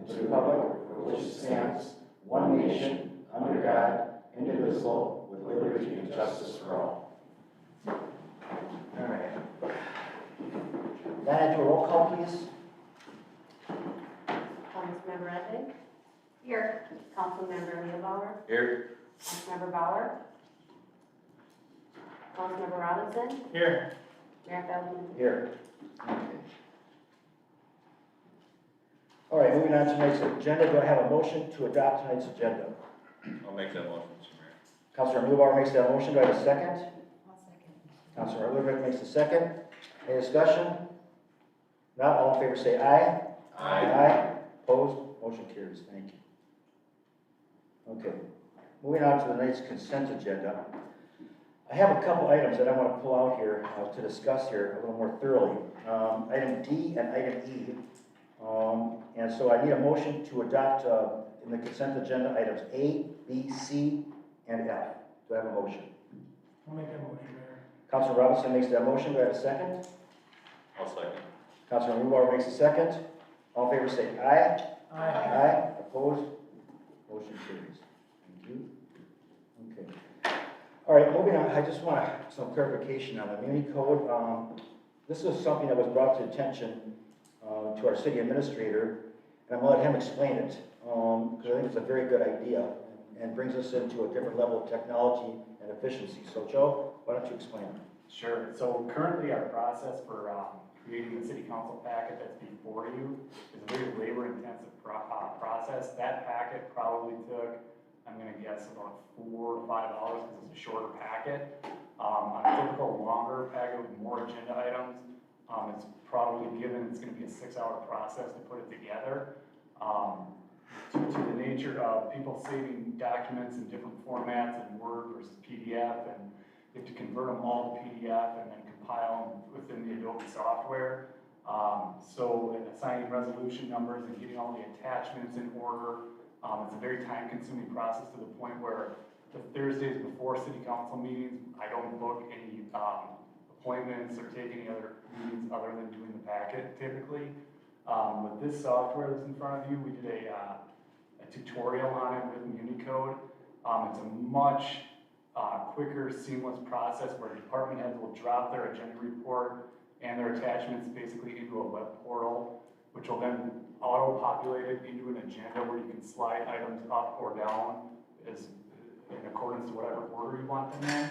and to the republic for which it stands, one nation, under God, indivisible, with liberty and justice for all. All right. Diana, do a roll call, please. Councilmember Etting. Here. Councilmember Neubauer. Here. Councilmember Bauer. Councilmember Robinson. Here. Mayor Feldman. Here. Okay. All right, moving on to tonight's agenda. Do I have a motion to adopt tonight's agenda? I'll make that motion, Mr. Mayor. Councilor Neubauer makes that motion. Do I have a second? I'll second. Councilor Ludwig makes the second. Any discussion? Not all in favor say aye. Aye. Opposed? Motion carries. Thank you. Okay. Moving on to the night's consent agenda. I have a couple items that I want to pull out here to discuss here a little more thoroughly. Item D and item E. And so I need a motion to adopt in the consent agenda items A, B, C, and F. Do I have a motion? I'll make that motion, Mayor. Councilor Robinson makes that motion. Do I have a second? I'll second. Councilor Neubauer makes a second. All in favor say aye. Aye. Opposed? Motion carries. Thank you. Okay. All right, moving on, I just want some clarification on the Muni Code. This is something that was brought to attention to our city administrator, and I'm going to let him explain it, because I think it's a very good idea and brings us into a different level of technology and efficiency. So Joe, why don't you explain it? Sure. So currently our process for creating the city council packet that's before you is a very labor-intensive process. That packet probably took, I'm going to guess, about 4 to 5 hours because it's a shorter packet. On a typical longer packet with more agenda items, it's probably it's going to be a 6-hour process to put it together. Due to the nature of people saving documents in different formats in Word versus PDF, and you have to convert them all to PDF and then compile them within the Adobe software. So in assigning resolution numbers and getting all the attachments in order, it's a very time-consuming process to the point where the Thursdays before city council meetings, I don't book any appointments or take any other meetings other than doing the packet typically. With this software that's in front of you, we did a tutorial on it with Municode. It's a much quicker, seamless process where department heads will drop their agenda report and their attachments basically into a web portal, which will then auto-populate it into an agenda where you can slide items up or down as in accordance to whatever order you want them in.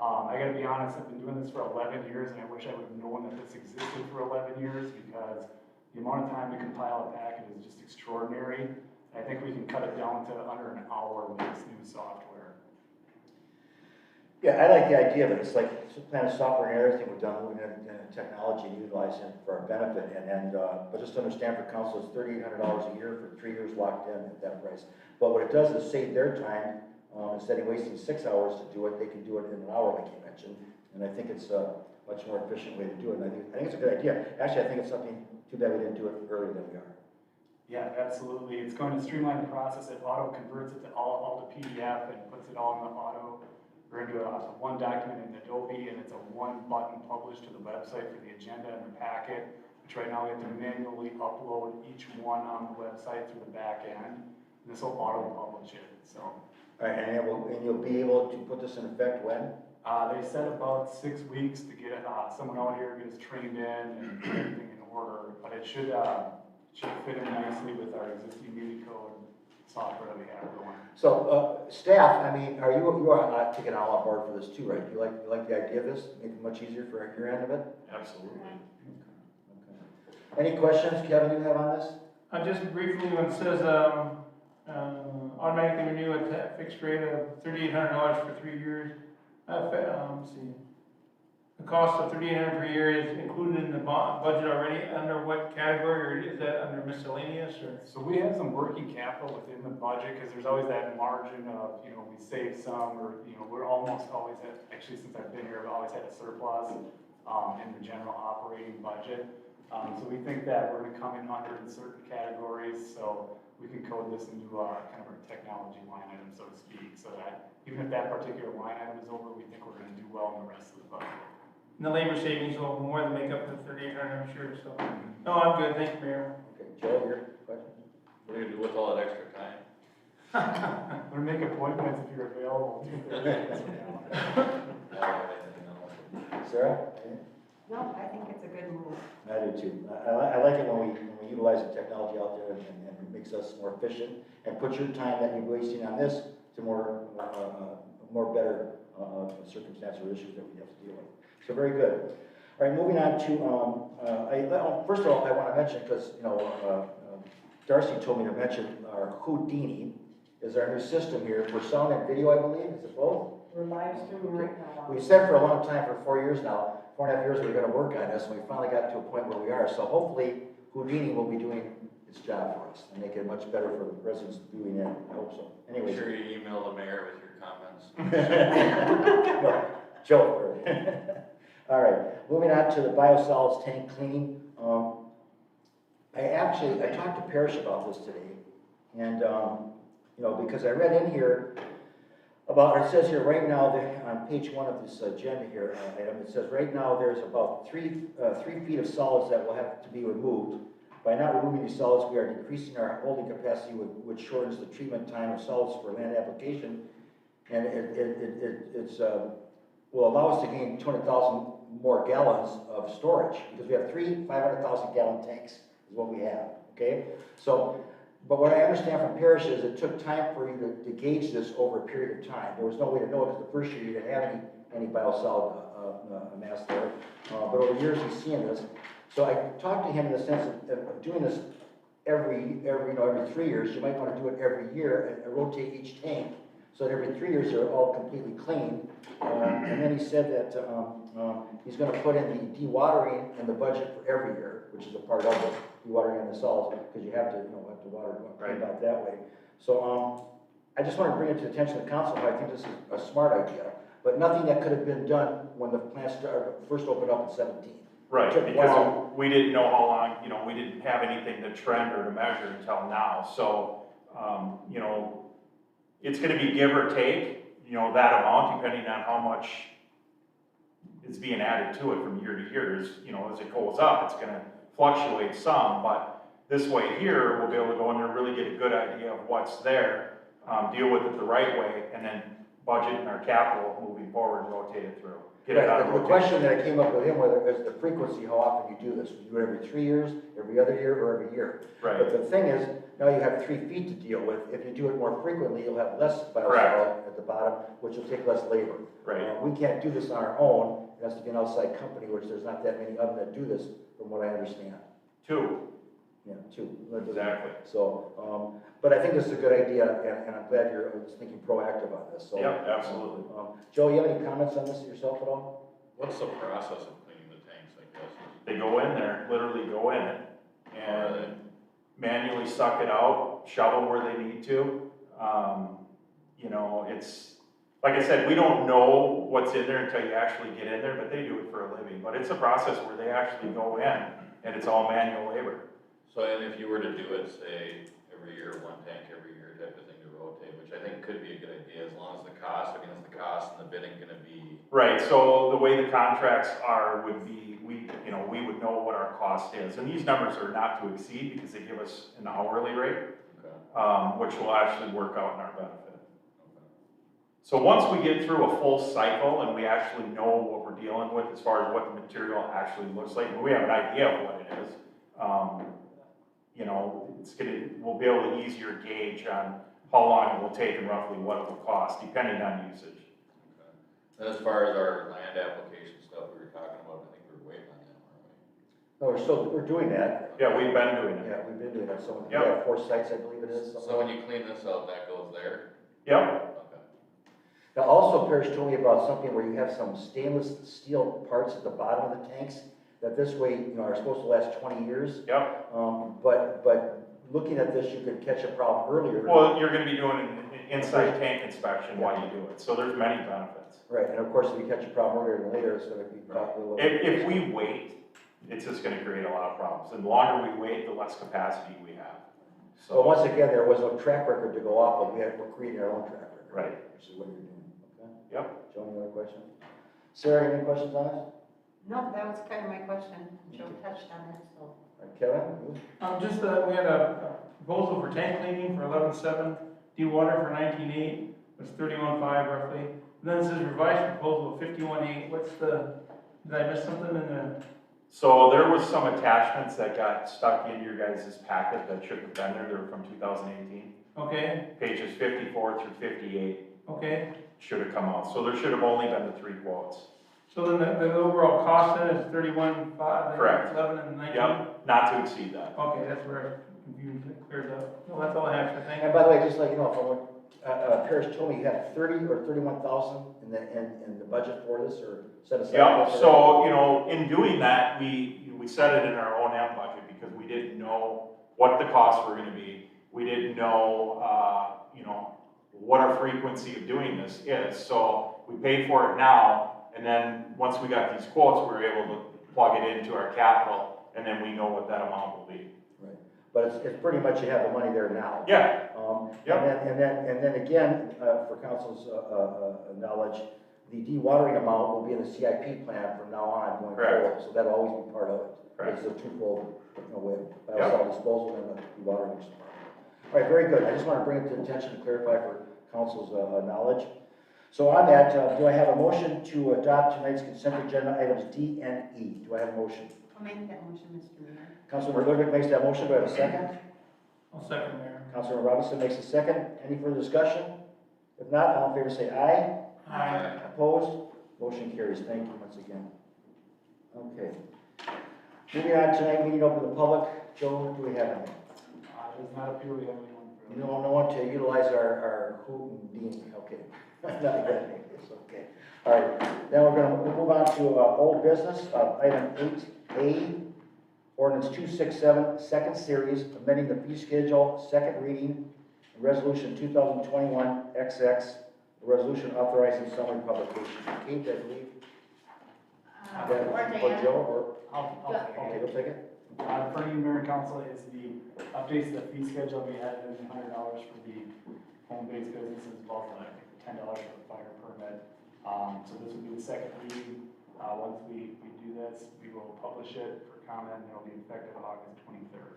I gotta be honest, I've been doing this for 11 years and I wish I would have known that this existed for 11 years because the amount of time to compile a packet is just extraordinary. And I think we can cut it down to under an hour with this new software. Yeah, I like the idea of it. It's like Planet Software and everything we've done, moving into technology and utilizing it for our benefit. But just to understand for council, it's $3,800 a year for 3 years locked in at that price. But what it does is save their time. Instead of wasting 6 hours to do it, they can do it in an hour, like you mentioned. And I think it's a much more efficient way to do it. And I think it's a good idea. Actually, I think it's something too bad we didn't do it earlier than we are. Yeah, absolutely. It's going to streamline the process. It auto converts it to all to PDF and puts it all in the into one document in Adobe, and it's a one-button publish to the website for the agenda and the packet, which right now we have to manually upload each one on the website through the back end. And this will auto-publish it. So. All right, and you'll be able to put this in effect when? They said about 6 weeks to get someone out here, get us trained in and get everything in order, but it should fit in nicely with our existing Municode software that we have going. So, staff, I mean, you are taking all on board for this too, right? You like the idea of this? Make it much easier for your end of it? Absolutely. Okay. Any questions, Kevin, you have on this? Just briefly, when it says automatically renew at a fixed rate of $3,800 for 3 years, let's see. The cost of $3,800 per year is included in the budget already. Under what category, or is that under miscellaneous, or? So we have some working capital within the budget because there's always that margin of, we save some, or, we're almost always actually since I've been here, I've always had a surplus in the general operating budget. So we think that we're going to come in under in certain categories, so we can code this into kind of our technology line item, so to speak, so that even if that particular line item is over, we think we're going to do well in the rest of the budget. And the labor savings will more than make up for the $3,800, I'm sure, so. No, I'm good, thank you, Mayor. Okay, Joe, your question? What are you gonna do with all that extra time? I'm gonna make appointments if you're available. 2:30 from now. I don't have anything else. Sarah? No, I think it's a good move. I do too. I like it when we utilize the technology out there and it makes us more efficient and put your time that you're wasting on this to more better circumstances or issues that we have to deal with. So very good. All right, moving on to, first of all, I want to mention, because, Darcy told me to mention our Houdini is our new system here for sound and video, I believe. Is it both? We're live streaming right now. We've said for a long time, for 4 years now, 4.5 years, we're going to work on this, and we finally got to a point where we are. So hopefully, Houdini will be doing its job for us and make it much better for the residents viewing in. I hope so. Make Anyways. sure you email the mayor with your comments. No, joke. All right, moving on to the biosolids tank cleaning. I talked to Parrish about this today, and, because I read in here about, it says here right now, on page 1 of this agenda here, item, it says right now there's about 3 feet of solids that will have to be removed. By not removing these solids, we are decreasing our holding capacity, which shortens the treatment time of solids for land application, and it's will allow us to gain 200,000 more gallons of storage, because we have 3 500,000 gallon tanks is what we have, okay? So, but what I understand from Parrish is it took time for you to gauge this over a period of time. There was no way to know it, because the first year you didn't have any biosolid mass there, but over years he's seeing this. So I talked to him in the sense of doing this every 3 years. You might want to do it every year and rotate each tank. So that every 3 years they're all completely clean. And then he said that he's going to put in the dewatering in the budget for every year, which is a part of it, dewatering on the solids, because you have to water Right. about that way. So I just want to bring it to the attention of the council. I think this is a smart idea, but nothing that could have been done when the plant first opened up in 17. Right, Took because long. we didn't know how long, we didn't have anything to trend or to measure until now. So, it's gonna be give or take, that amount, depending on how much is being added to it from year to year. As it goes up, it's gonna fluctuate some, but this way here, we'll be able to go in there, really get a good idea of what's there, deal with it the right way, and then budget in our capital moving forward and rotate it through. Get it out of The rotation. question that I came up with him is the frequency, how often you do this. You do it every 3 years, every other year, or every year. Right. But the thing is, now you have 3 feet to deal with. If you do it more frequently, you'll have less biosolid Correct. at the bottom, which will take less labor. Right. We can't do this on our own. It has to be an outside company, which there's not that many of them that do this, from what I understand. 2, Yeah, 2. exactly. So, but I think this is a good idea, and I'm glad you're thinking proactive on this. So, Yep, absolutely. Joe, you have any comments on this yourself at all? What's the process of cleaning the tanks, I guess? They go in there, literally go in it, and manually suck it out, shovel where they need to. It's, like I said, we don't know what's in there until you actually get in there, but they do it for a living. But it's a process where they actually go in, and it's all manual labor. So, and if you were to do it, say, every year, 1 tank every year type of thing to rotate, which I think could be a good idea, as long as the cost, is the cost and the bidding gonna be? Right, so the way the contracts are would be, we would know what our cost is. And these numbers are not to exceed because they give us an hourly rate, Okay. which will actually work out in our benefit. So once we get through a full cycle and we actually know what we're dealing with as far as what the material actually looks like, we have an idea of what it is, we'll be able to easier gauge on how long it will take and roughly what it will cost, depending on usage. Okay. Then as far as our land application stuff we were talking about, I think we were waiting on that, weren't No, we're doing that. Yeah, we've been doing it. Yeah, we've been doing that. So we Yep. have 4 sites, I believe it is. we? something So like when you clean this out, that goes there? Yep, Okay. Now, also, Parrish told me about something where you have some stainless steel parts at the bottom of the tanks, that this way, are supposed to last 20 years. yep. But looking at this, you could catch a problem earlier. Well, you're gonna be doing an inside tank inspection while you do it, so there's many benefits. Right, and of course, if you catch a problem earlier than later, it's gonna be probably a little. If we wait, it's just gonna create a lot of problems, and the longer we wait, the less capacity we have. So once again, there was no track record to go off of, we're creating our own track record. Right. Which is what you're doing, okay? Yep. Joe, any other questions? Sarah, any questions on this? No, that was kind of my question. Joe touched on it, so. Kevin? Just, we had a proposal for tank cleaning for 11.7, dewater for 19.8, was 31.5 roughly. And then it says revised proposal of 51.8, did I miss something in the? So there was some attachments that got stuck in your guys' packet that shouldn't have been there, they were from 2018. Okay, Pages 54 through 58 okay, should have come out, so there should have only been the 3 quotes. so then the overall cost then is 31.5, Correct. 11 and 19? Yep, not to exceed that. Okay, that's where I confused, it cleared up. No, that's all I have, so thank And you. by the way, just like, you know, from what, Parrish told me, you had 30 or 31,000 in the budget for this, or set aside? Yep, for this so, you know, in doing that, we set it in our O&M budget because we didn't know what the costs were gonna be. We didn't know, you know, what our frequency of doing this is, so we paid for it now, and then, once we got these quotes, we were able to plug it into our capital, and then we know what that amount will be. Right. But it's pretty much you have the money there now. Yeah, Yep. And then again, for council's knowledge, the dewatering amount will be in the CIP plan from now on going Correct. forward, so that'll always be part of it. Correct. It's a twofold, you know, with Yep. biocide disposal and the dewatering. All right, very good. I just want to bring it to attention to clarify for council's knowledge. So on that, do I have a motion to adopt tonight's consent agenda items D and E? Do I have a motion? I'll make that motion, Mr. Mayor. Councilmember Ludwig makes that motion. Do I have a second? I'll second there. Councilmember Robinson makes a second. Any further discussion? If not, all in favor say aye. Aye. Opposed? Motion carries. Thank you once again. Okay. Moving on tonight, meeting open to the public. Joe, do we have anything? It does not appear we have anyone for. No one to utilize our hoot and bean. Okay. Not good. It's okay. All right. Then we'll move on to old business, item 8A. Ordinance 267, second series, amending the fee schedule, second reading, resolution 2021-XX, a resolution authorizing summary publication. Kate, I believe. That Or is for Dan. Joe, or, I'll take it. okay, you'll take it? For you, Mayor and Council, is the updates to the fee schedule. We had $100 for the home-based businesses, as well as like $10 for the fire permit. So this will be the second reading. Once we do this, we will publish it for comment, and it'll be effective August 23rd.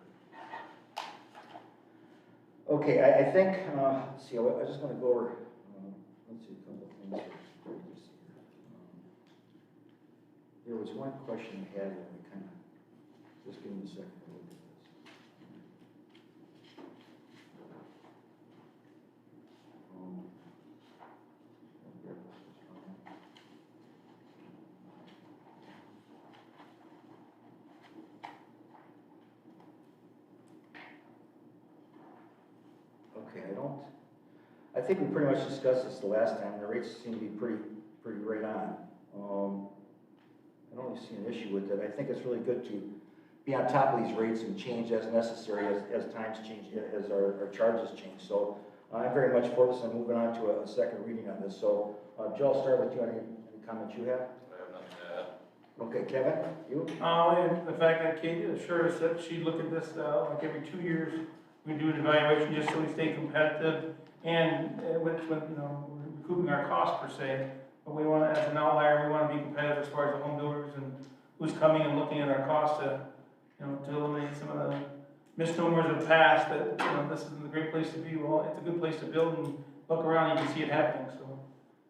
Okay, I think, let's see, I'm just gonna go over, let's see, a couple of things here. There was one question I had that we kind of, just give me a second to look at this. Okay, I think we pretty much discussed this the last time, the rates seem to be pretty right on. I don't really see an issue with it. I think it's really good to be on top of these rates and change as necessary as times change, as our charges change. So I'm very much for this. I'm moving on to a second reading on this. So Joe, I'll start with you. Any comments you have? I have nothing to add. Okay, Kevin, you? And the fact that Kate assured us that she'd look at this, like every 2 years, we do an evaluation just so we stay competitive and with, you know, recouping our costs per se. But we want to, as an outlier, we want to be competitive as far as the home builders and who's coming and looking at our costs to, you know, to eliminate some of the misnomers of the past that, you know, this isn't a great place to be. Well, it's a good place to build and look around, you can see it happening, so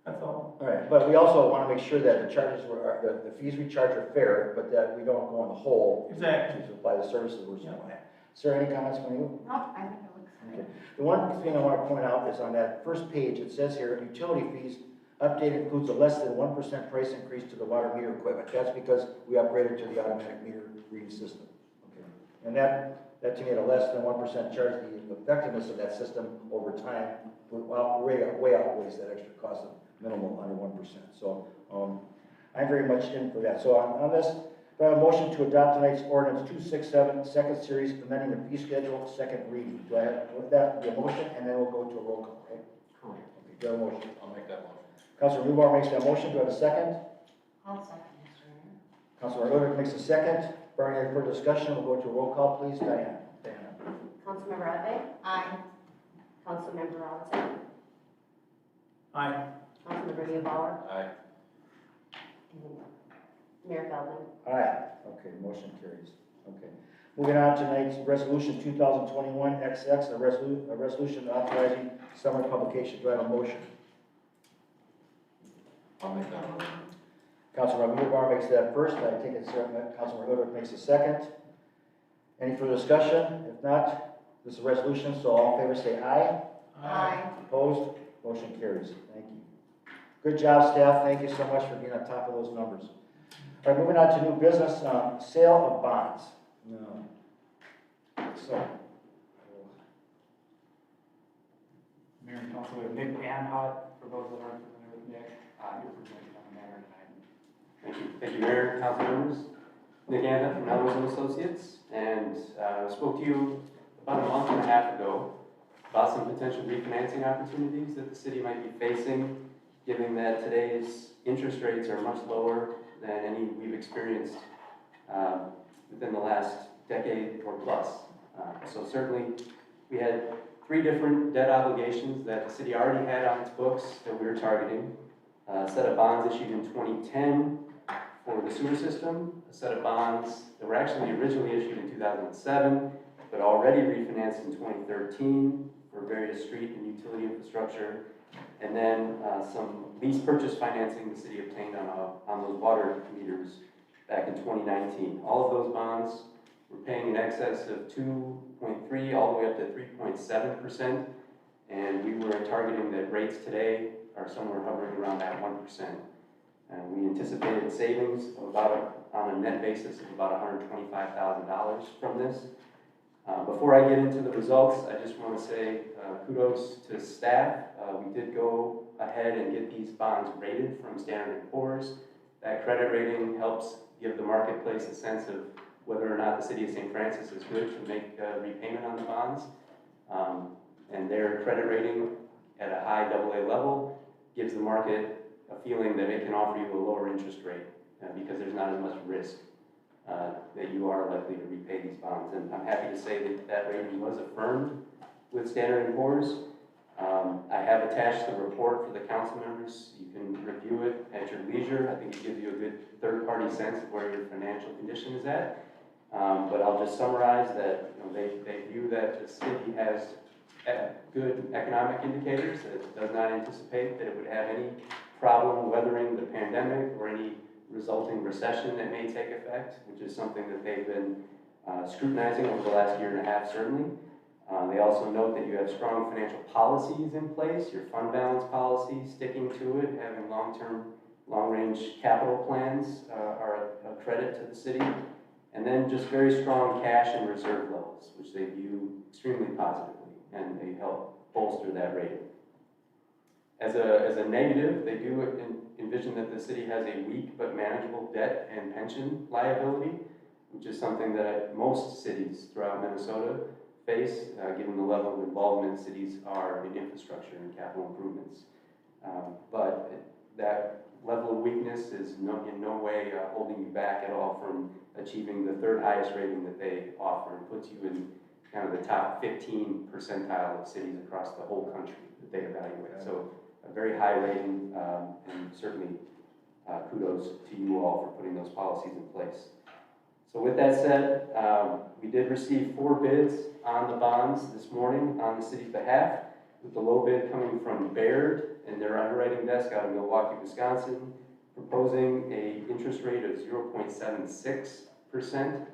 that's all. All right, but we also want to make sure that the charges the fees we charge are fair, but that we don't go in the hole Exactly. to supply the services we're supplying. Sarah, any comments from you? No, I think it looks Okay. good. The one thing I want to point out is on that first page, it says here, utility fees update includes a less than 1% price increase to the water meter equipment. That's because we upgraded to the automatic meter reading system. Okay. And that to me at a less than 1% charge, the effectiveness of that system over time way outweighs that extra cost of minimal under 1%. So I'm very much in for that. So on this, do I have a motion to adopt tonight's ordinance 267, second series, amending the fee schedule, second reading? Do I have, with that, the motion, and then we'll go to a roll call, okay? Correct. Okay, do I have a motion? I'll make that motion. Councilor Newbar makes that motion. Do I have a second? I'll second, Mr. Mayor. Councilor Ludwig makes a second. Barring any further discussion, we'll go to a roll call, please. Diana. Councilmember Rodway? Aye. Councilmember Robinson? Aye. Councilmember Neubauer? Aye. And Mayor Feldman? Aye. Okay, motion carries. Okay. Moving on to tonight's resolution 2021-XX, a resolution authorizing summer publication. Do I have a motion? I'll make that motion. Councilmember Mierbauer makes that first, and I take it Councilmember Udrich makes the second. Any further discussion? If not, this is a resolution, so all in favor say aye. Opposed? Motion carries. Thank you. Good job, staff. Thank you so much for being on top of those numbers. All right, moving on to new business, sale of bonds. No. So, Mayor and Council, we have Nick Anhut, for those that aren't familiar with Nick, here presenting on the matter tonight. Thank you. Thank you, Mayor, council members. Nick Anda from Ellis and Associates, and spoke to you about a month and a half ago about some potential refinancing opportunities that the city might be facing, given that today's interest rates are much lower than any we've experienced within the last decade or plus. So certainly, we had 3 different debt obligations that the city already had on its books that we were targeting. A set of bonds issued in 2010 for the sewer system, a set of bonds that were actually originally issued in 2007, but already refinanced in 2013 for various street and utility infrastructure, and then some lease purchase financing the city obtained on those water meters back in 2019. All of those bonds were paying in excess of 2.3 all the way up to 3.7%, and we were targeting that rates today are somewhere hovering around that 1%. And we anticipated savings of on a net basis of about $125,000 from this. Before I get into the results, I just want to say kudos to staff. We did go ahead and get these bonds rated from Standard & Poor's. That credit rating helps give the marketplace a sense of whether or not the city of St. Francis is good to make repayment on the bonds. And their credit rating at a high AA level gives the market a feeling that it can offer you a lower interest rate because there's not as much risk that you are likely to repay these bonds. And I'm happy to say that that rating was affirmed with Standard & Poor's. I have attached the report for the council members. You can review it at your leisure. I think it gives you a good third-party sense of where your financial condition is at. But I'll just summarize that they view that the city has good economic indicators, that it does not anticipate that it would have any problem weathering the pandemic or any resulting recession that may take effect, which is something that they've been scrutinizing over the last year and a half, certainly. They also note that you have strong financial policies in place, your fund balance policy, sticking to it, having long-range capital plans are a credit to the city, and then just very strong cash and reserve levels, which they view extremely positively, and they help bolster that rating. As a negative, they do envision that the city has a weak but manageable debt and pension liability, which is something that most cities throughout Minnesota face, given the level of involvement cities are in infrastructure and capital improvements. But that level of weakness is in no way holding you back at all from achieving the 3rd highest rating that they offer, and puts you in kind of the top 15 percentile of cities across the whole country that they evaluate. So a very high rating, and certainly kudos to you all for putting those policies in place. So with that said, we did receive 4 bids on the bonds this morning on the city's behalf, with the low bid coming from Baird and their underwriting desk out of Milwaukee, Wisconsin, proposing an interest rate of 0.76%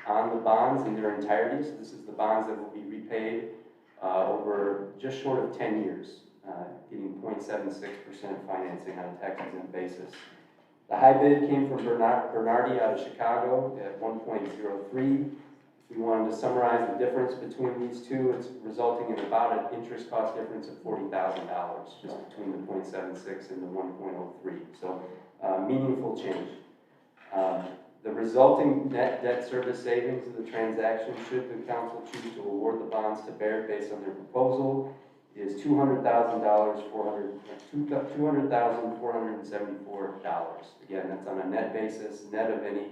on the bonds in their entirety. So this is the bonds that will be repaid over just short of 10 years, getting 0.76% financing on a tax-exempt basis. The high bid came from Bernardi out of Chicago at 1.03. If we wanted to summarize the difference between these two, it's resulting in about an interest cost difference of $40,000 just between the 0.76 and the 1.03. So meaningful change. The resulting net debt service savings of the transaction, should the council choose to award the bonds to Baird based on their proposal, is $200,474. Again, that's on a net basis, net of any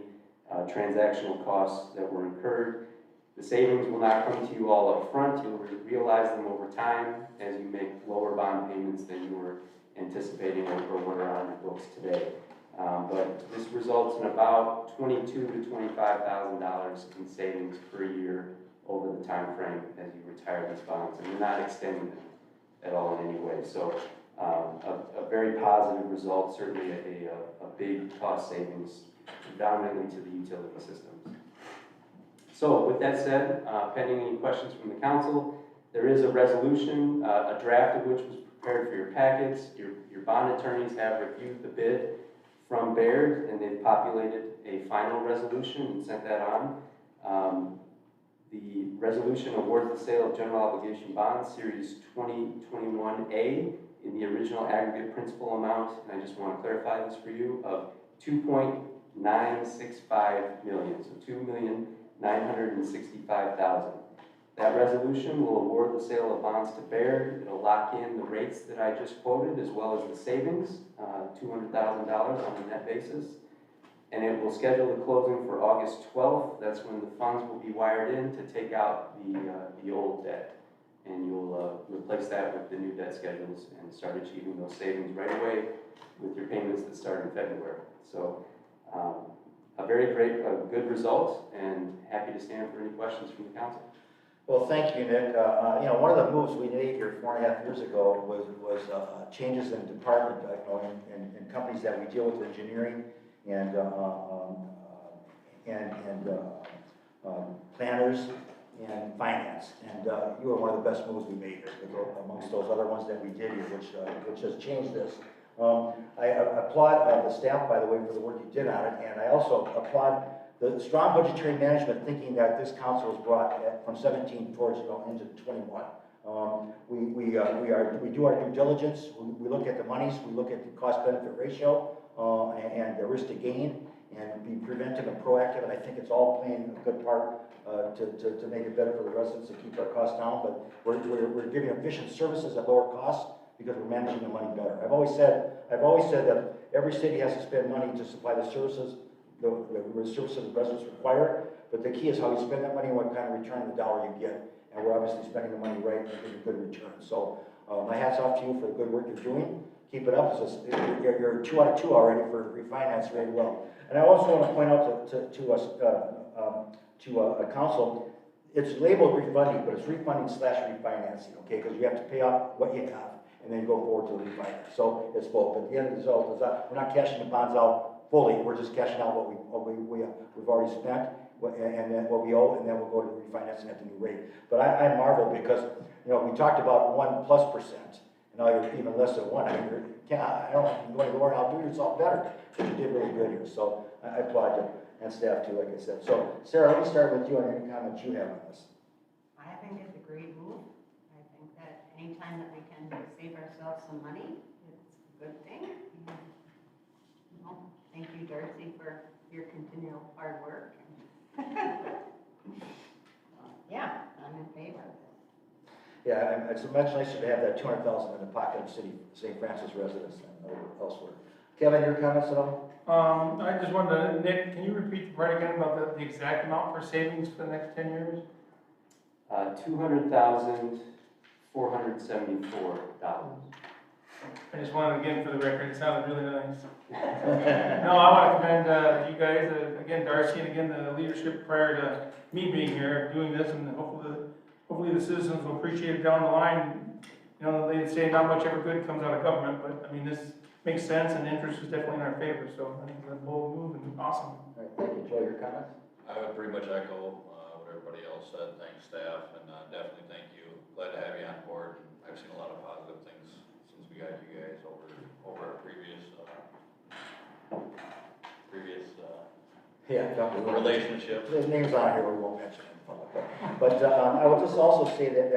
transactional costs that were incurred. The savings will not come to you all up front. You'll realize them over time as you make lower bond payments than you were anticipating or what are on your books today. But this results in about $22,000 to $25,000 in savings per year over the time frame as you retire these bonds, and we're not extending them at all in any way. So a very positive result, certainly a big cost savings predominantly to the utility systems. So with that said, pending any questions from the council, there is a resolution, a draft of which was prepared for your packets. Your bond attorneys have reviewed the bid from Baird, and they've populated a final resolution and sent that on. The resolution awards the sale of general obligation bonds, Series 2021A, in the original aggregate principal amount, and I just want to clarify this for you, of $2.965 million, so $2,965,000. That resolution will award the sale of bonds to Baird. It'll lock in the rates that I just quoted, as well as the savings, $200,000 on a net basis. And it will schedule the closing for August 12th. That's when the funds will be wired in to take out the old debt. And you'll replace that with the new debt schedules and start achieving those savings right away with your payments that start in February. So a very good result, and happy to stand for any questions from the council. Well, thank you, Nick. One of the moves we made here 4.5 years ago was changes in department, in companies that we deal with, engineering and planners and finance. And you were one of the best moves we made here, amongst those other ones that we did here, which has changed this. I applaud the staff, by the way, for the work you did on it, and I also applaud the strong budgetary management thinking that this council has brought from 17 towards into 21. We do our due diligence. We look at the monies. We look at the cost-benefit ratio and the risk to gain, and be preventive and proactive. And I think it's all playing a good part to make it better for the residents to keep our costs down. But we're giving efficient services at lower costs because we're managing the money better. I've always said that every city has to spend money to supply the services. The services the residents require, but the key is how you spend that money and what kind of return on the dollar you get. And we're obviously spending the money right and getting a good return. So my hat's off to you for the good work you're doing. Keep it up. You're 2 out of 2 already for refinance very well. And I also want to point out to a council, it's labeled refunding, but it's refunding / refinancing, okay? Because you have to pay off what you have and then go forward to the refinance. So it's both. But the end result is that we're not cashing the bonds out fully. We're just cashing out what we've already spent, and then what we owe, and then we'll go to refinancing at the new rate. But I marvel because we talked about 1+%, and now you're even less than 1. I mean, I don't know if you can go anywhere and outdo yourself better, but you did really good here. So I applaud you and staff too, like I said. So Sarah, let me start with you on any comments you have on this. I think it's a great move. I think that anytime that we can save ourselves some money, it's a good thing. Thank you, Darcy, for your continual hard work. Yeah, I'm in favor of it. Yeah, it's much nicer to have that $200,000 in the pocket of St. Francis residents than elsewhere. Kevin, your comments at all? I just wanted to, Nick, can you repeat the part again about the exact amount for savings for the next 10 years? $200,474. I just wanted, again, for the record, it sounded really nice. No, I want to commend you guys, again, Darcy, and again, the leadership prior to me being here, doing this, and hopefully the citizens will appreciate it down the line. They say not much ever good comes out of government, but, I mean, this makes sense, and interest is definitely in our favor, so I think it's a bold move and awesome. All right, thank you. Joe, your comments? I would pretty much echo what everybody else said. Thanks, staff, and definitely thank you. Glad to have you on board. And I've seen a lot of positive things since we got you guys over our previous relationship. There's names on here we won't mention in public. But I will just also say that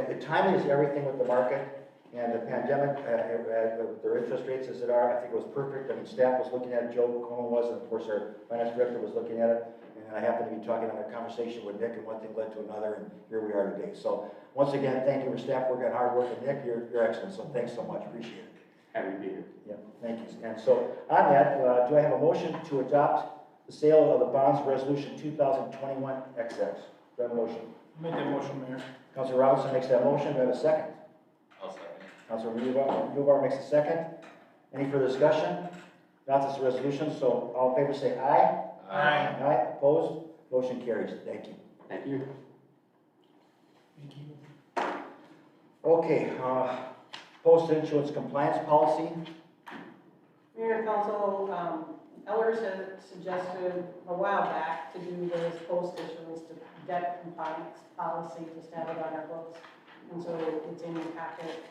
if timing is everything with the market, and the pandemic, their interest rates as it are, I think it was perfect. I mean, staff was looking at it, Joe Cohen was, and of course our finance director was looking at it. And I happened to be talking on a conversation with Nick, and one thing led to another, and here we are today. So once again, thank you for staff work and hard work, and Nick, you're excellent. So thanks so much, appreciate it. Happy to be here. Yeah, thank you. And so on that, do I have a motion to adopt the sale of the bonds resolution 2021 XX? Do I have a motion? Make that motion, Mayor. Councilor Robinson makes that motion. Do I have a second? I'll second. Councilor Uvar makes a second. Any further discussion? Not this resolution, so all in favor say aye. Aye. Aye, opposed? Motion carries. Thank you. Thank you. Thank you. Okay, post-issuance compliance policy. Mayor and Council, Ellers had suggested a while back to do this post-issuance debt compliance policy, just to have it on our books. And so it's in your packet.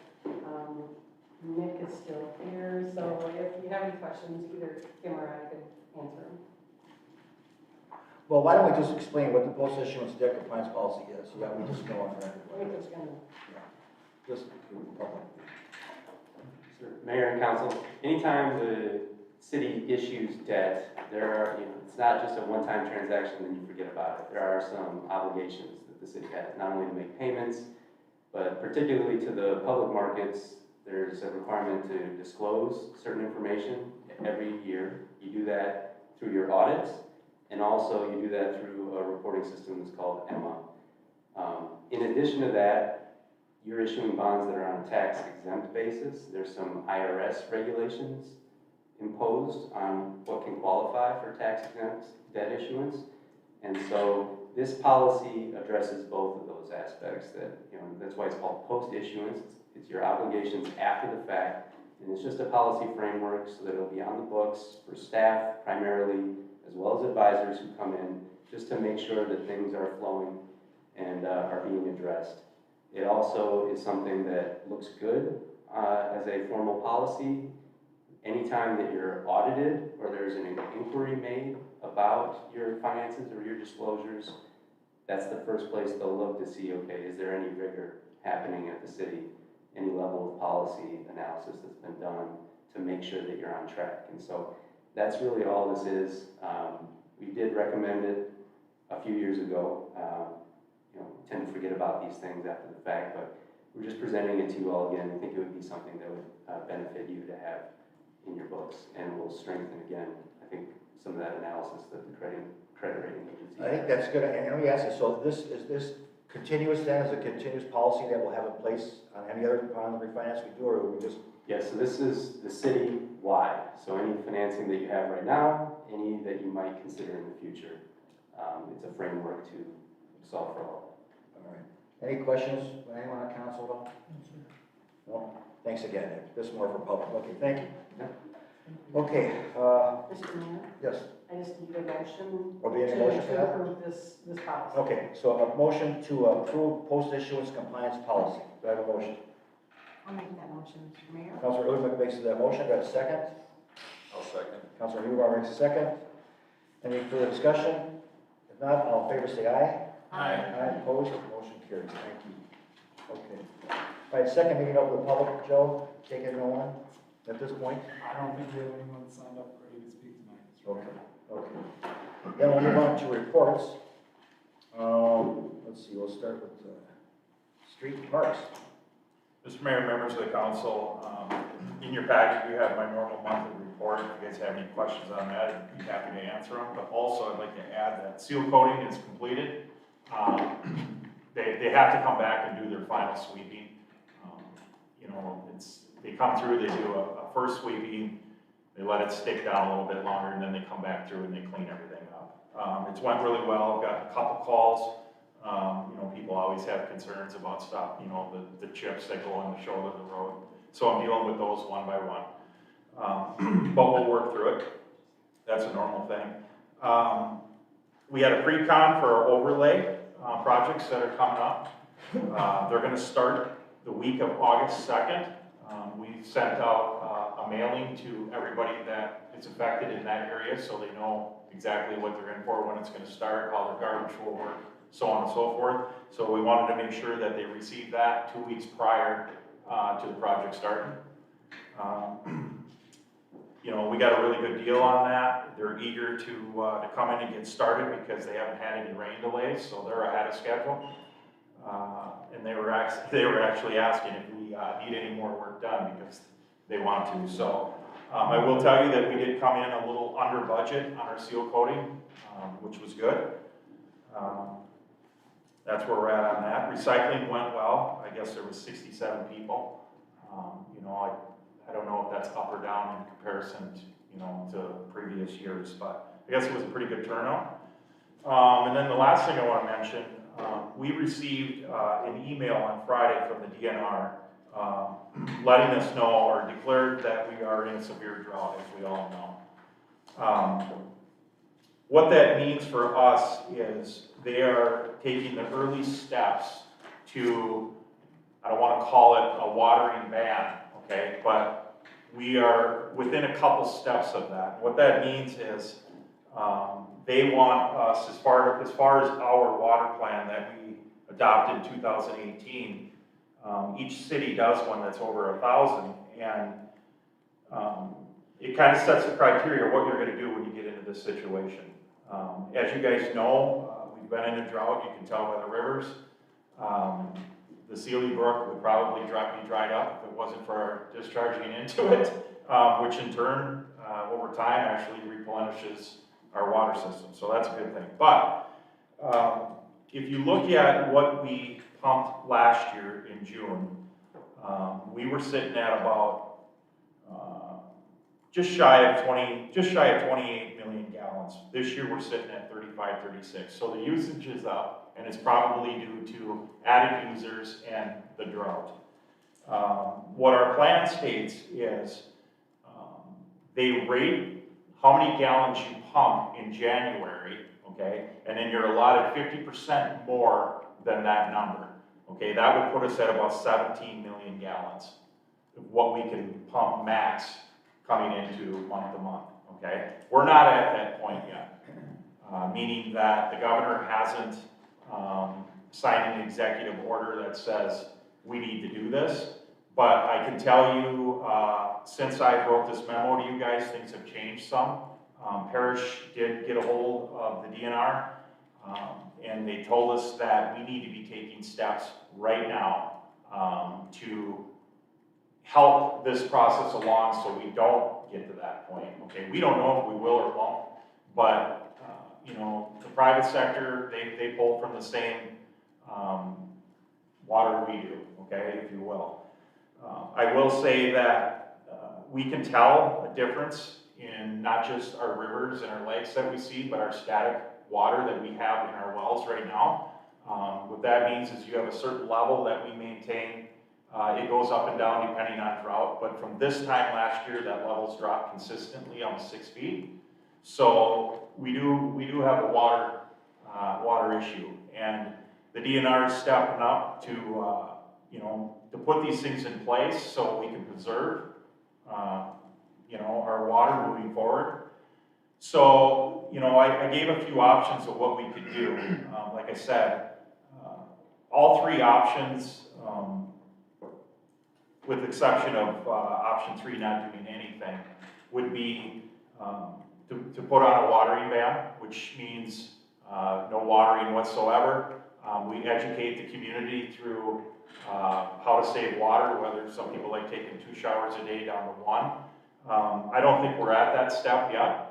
Nick is still here, so if you have any questions, either him or I could answer them. Well, why don't we just explain what the post-issuance debt compliance policy is, so that we just know on that. We're just gonna, Just to the public. Sir, Mayor and council, anytime the city issues debt, there are, it's not just a one-time transaction and you forget about it. There are some obligations that the city has, not only to make payments, but particularly to the public markets, there's a requirement to disclose certain information every year. You do that through your audits, and also you do that through a reporting system that's called EMMA. In addition to that, you're issuing bonds that are on a tax exempt basis. There's some IRS regulations imposed on what can qualify for tax exempt debt issuance. And so this policy addresses both of those aspects. That's why it's called post-issuance. It's your obligations after the fact. And it's just a policy framework so that it'll be on the books for staff primarily, as well as advisors who come in, just to make sure that things are flowing and are being addressed. It also is something that looks good as a formal policy. Anytime that you're audited or there's an inquiry made about your finances or your disclosures, that's the first place they'll look to see, okay, is there any rigor happening at the city? Any level of policy analysis that's been done to make sure that you're on track. And so that's really all this is. We did recommend it a few years ago. We tend to forget about these things after the fact, but we're just presenting it to you all again. I think it would be something that would benefit you to have in your books, and will strengthen again, I think, some of that analysis that the credit rating agency. I think that's good, and let me ask you, so is this continuous then, is a continuous policy that we'll have in place on any other bond refinance we do, or we just? Yes, so this is the city-wide, so any financing that you have right now, any that you might consider in the future, it's a framework to solve for all. All right. Any questions, by anyone on council at all? No? Thanks again, Nick. This is more for public. Okay, thank you. Okay, Mr. Mayor, yes. I just need a motion Or do you need a motion for to that? approve this policy. Okay, so a motion to approve post-issuance compliance policy. Do I have a motion? I'll make that motion, Mr. Mayor. Councilor Udemec makes that motion. Do I have a second? I'll second. Councilor Huber makes a second. Any further discussion? If not, all in favor say aye. Aye. Aye, opposed, motion carries. Thank you. Okay. All right, second meeting open to the public. Joe, take it, no one at this point? I don't think we have anyone signed up ready to speak tonight. Okay, okay. Then we'll move on to reports. Let's see, we'll start with street parks. Mr. Mayor, members of the council, in your package, you have my normal monthly report. If you guys have any questions on that, I'd be happy to answer them. But also, I'd like to add that seal coating is completed. They have to come back and do their final sweeping. They come through, they do a first sweeping, they let it stick down a little bit longer, and then they come back through and they clean everything up. It's went really well. I've got a couple calls. People always have concerns about stuff, the chips that go on the shoulder of the road. So I'm dealing with those one by one. But we'll work through it. That's a normal thing. We had a pre-con for our overlay projects that are coming up. They're gonna start the week of August 2nd. We sent out a mailing to everybody that is affected in that area so they know exactly what they're in for, when it's gonna start, how their garbage will work, so on and so forth. So we wanted to make sure that they received that 2 weeks prior to the project starting. We got a really good deal on that. They're eager to come in and get started because they haven't had any rain delays, so they're ahead of schedule. And they were actually asking if we need any more work done because they want to. So I will tell you that we did come in a little under budget on our seal coating, which was good. That's where we're at on that. Recycling went well. I guess there was 67 people. I don't know if that's up or down in comparison to, to previous years, but I guess it was a pretty good turnout. And then the last thing I want to mention, we received an email on Friday from the DNR letting us know, or declared that we are in a severe drought, as we all know. What that means for us is they are taking the early steps to, I don't want to call it a watering ban, okay, but we are within a couple steps of that. What that means is they want us, as far as our water plan that we adopted in 2018, each city does one that's over 1,000, and it kind of sets the criteria of what you're going to do when you get into this situation. As you guys know, we've been in a drought. You can tell by the rivers. The Sealy Brook would probably be dried up if it wasn't for our discharging into it, which in turn, over time, actually replenishes our water system. So that's a good thing. But if you look at what we pumped last year in June, we were sitting at about just shy of 28 million gallons. This year we're sitting at 35, 36. So the usage is up, and it's probably due to added users and the drought. What our plan states is they rate how many gallons you pump in January, okay, and then you're allotted 50% more than that number. Okay, that would put us at about 17 million gallons of what we can pump max coming into month to month, okay? We're not at that point yet, meaning that the governor hasn't signed an executive order that says we need to do this, but I can tell you, since I wrote this memo to you guys, things have changed some. Parrish did get a hold of the DNR, and they told us that we need to be taking steps right now to help this process along so we don't get to that point, okay? We don't know if we will or won't, but, the private sector, they pull from the same water we do, okay, if you will. I will say that we can tell a difference in not just our rivers and our lakes that we see, but our static water that we have in our wells right now. What that means is you have a certain level that we maintain. It goes up and down depending on drought, but from this time last year, that level's dropped consistently almost 6 feet. So we do have a water issue, and the DNR is stepping up to to put these things in place so we can preserve our water moving forward. So I gave a few options of what we could do. Like I said, all three options, with exception of option 3 not doing anything, would be to put on a watering ban, which means no watering whatsoever. We educate the community through how to save water, whether some people like taking 2 showers a day down to 1. I don't think we're at that step yet.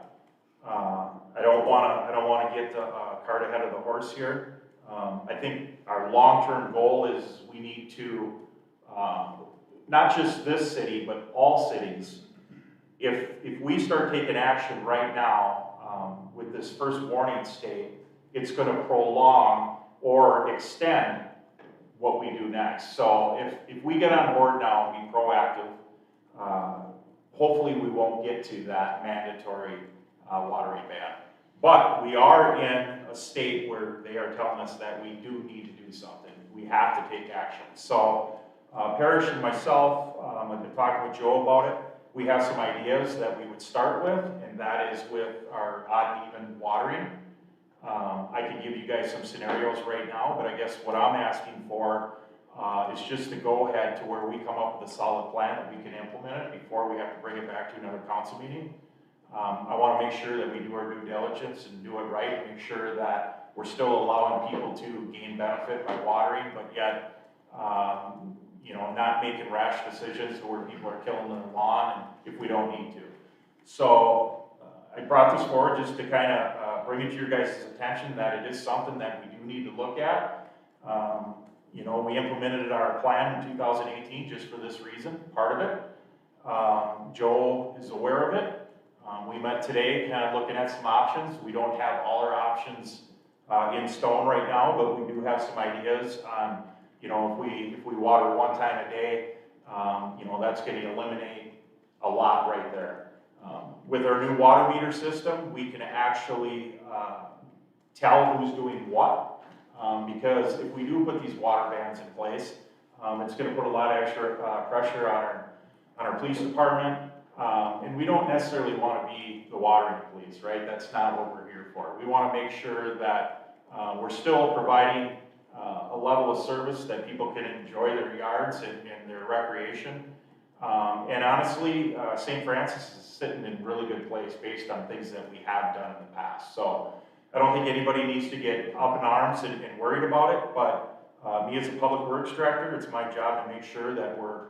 I don't want to get the cart ahead of the horse here. I think our long-term goal is we need to, not just this city, but all cities, if we start taking action right now with this first warning state, it's going to prolong or extend what we do next. So if we get on board now and be proactive, hopefully we won't get to that mandatory watering ban. But we are in a state where they are telling us that we do need to do something. We have to take action. So Parrish and myself, I've been talking with Joe about it. We have some ideas that we would start with, and that is with our odd and even watering. I can give you guys some scenarios right now, but I guess what I'm asking for is just to go ahead to where we come up with a solid plan that we can implement it before we have to bring it back to another council meeting. I want to make sure that we do our due diligence and do it right, and make sure that we're still allowing people to gain benefit by watering, but yet, not making rash decisions where people are killing their lawn if we don't need to. So I brought this forward just to kind of bring it to your guys' attention that it is something that we do need to look at. We implemented our plan in 2018 just for this reason, part of it. Joe is aware of it. We met today, kind of looking at some options. We don't have all our options in stone right now, but we do have some ideas on, you know, if we water one time a day, you know, that's going to eliminate a lot right there. With our new water meter system, we can actually tell who's doing what, because if we do put these water bans in place, it's going to put a lot of extra pressure on our police department, and we don't necessarily want to be the watering police, right? That's not what we're here for. We want to make sure that we're still providing a level of service that people can enjoy their yards and their recreation. And honestly, St. Francis is sitting in a really good place based on things that we have done in the past. So I don't think anybody needs to get up in arms and worried about it, but me as a public works director, it's my job to make sure that we're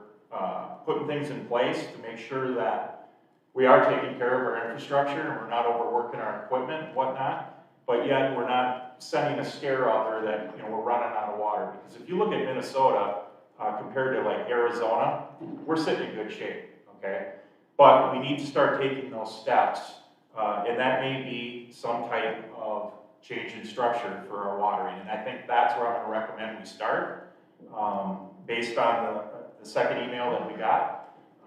putting things in place to make sure that we are taking care of our infrastructure and we're not overworking our equipment and whatnot, but yet we're not sending a scare out there that, you know, we're running out of water. Because if you look at Minnesota compared to like Arizona, we're sitting in good shape, okay? But we need to start taking those steps, and that may be some type of change in structure for our watering. And I think that's where I'm going to recommend we start, based on the second email that we got.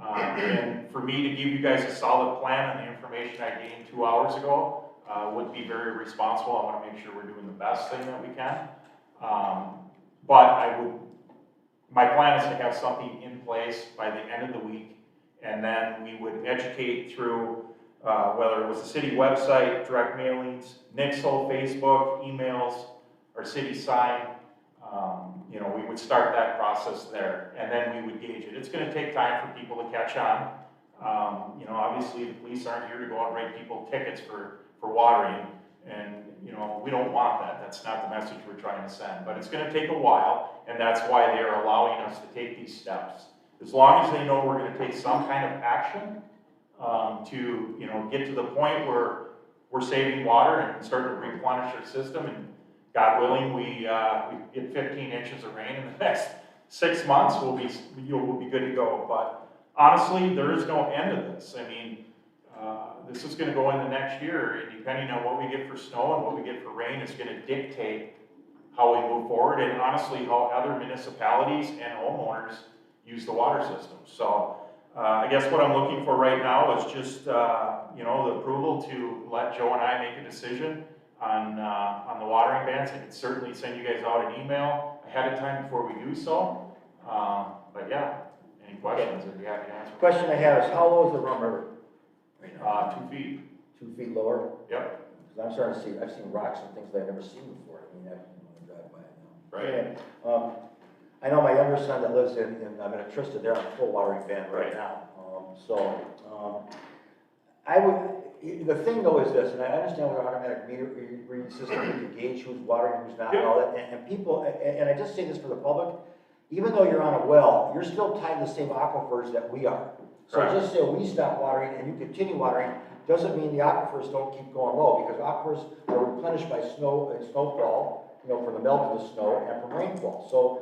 And for me to give you guys a solid plan on the information I gained 2 hours ago would be very responsible. I want to make sure we're doing the best thing that we can. But my plan is to have something in place by the end of the week, and then we would educate through whether it was the city website, direct mailings, Nixle, Facebook, emails, our city sign. You know, we would start that process there, and then we would gauge it. It's going to take time for people to catch on. You know, obviously the police aren't here to go out and write people tickets for watering, and you know, we don't want that. That's not the message we're trying to send. But it's going to take a while, and that's why they are allowing us to take these steps. As long as they know we're going to take some kind of action to, you know, get to the point where we're saving water and start to replenish our system, and God willing, we get 15 inches of rain in the next 6 months, we'll be good to go. But honestly, there is no end to this. I mean, this is going to go in the next year, and depending on what we get for snow and what we get for rain, is going to dictate how we move forward, and honestly, how other municipalities and homeowners use the water system. So I guess what I'm looking for right now is just you know, the approval to let Joe and I make a decision on the watering bans. I can certainly send you guys out an email ahead of time before we do so. But yeah, any questions, I'd be happy to answer. Question I have is, how low is the Rum River? 2 feet. 2 feet lower? Yep. Because I'm starting to see, I've seen rocks and things that I've never seen before. I mean, I drive by it now. Right. Yeah. I know my younger son that lives in I'm in Trista, they're on a full watering ban right Right. now. I would, the thing though is this, and I understand with our automatic meter reading system, we can gauge who's watering, who's not, and all that, and people, and I just say this for the public, even though you're on a well, you're still tied to the same aquifers that we are. So Correct. just say we stop watering and you continue watering, doesn't mean the aquifers don't keep going low, because aquifers are replenished by snowfall, you know, from the melt of the snow and from rainfall. So,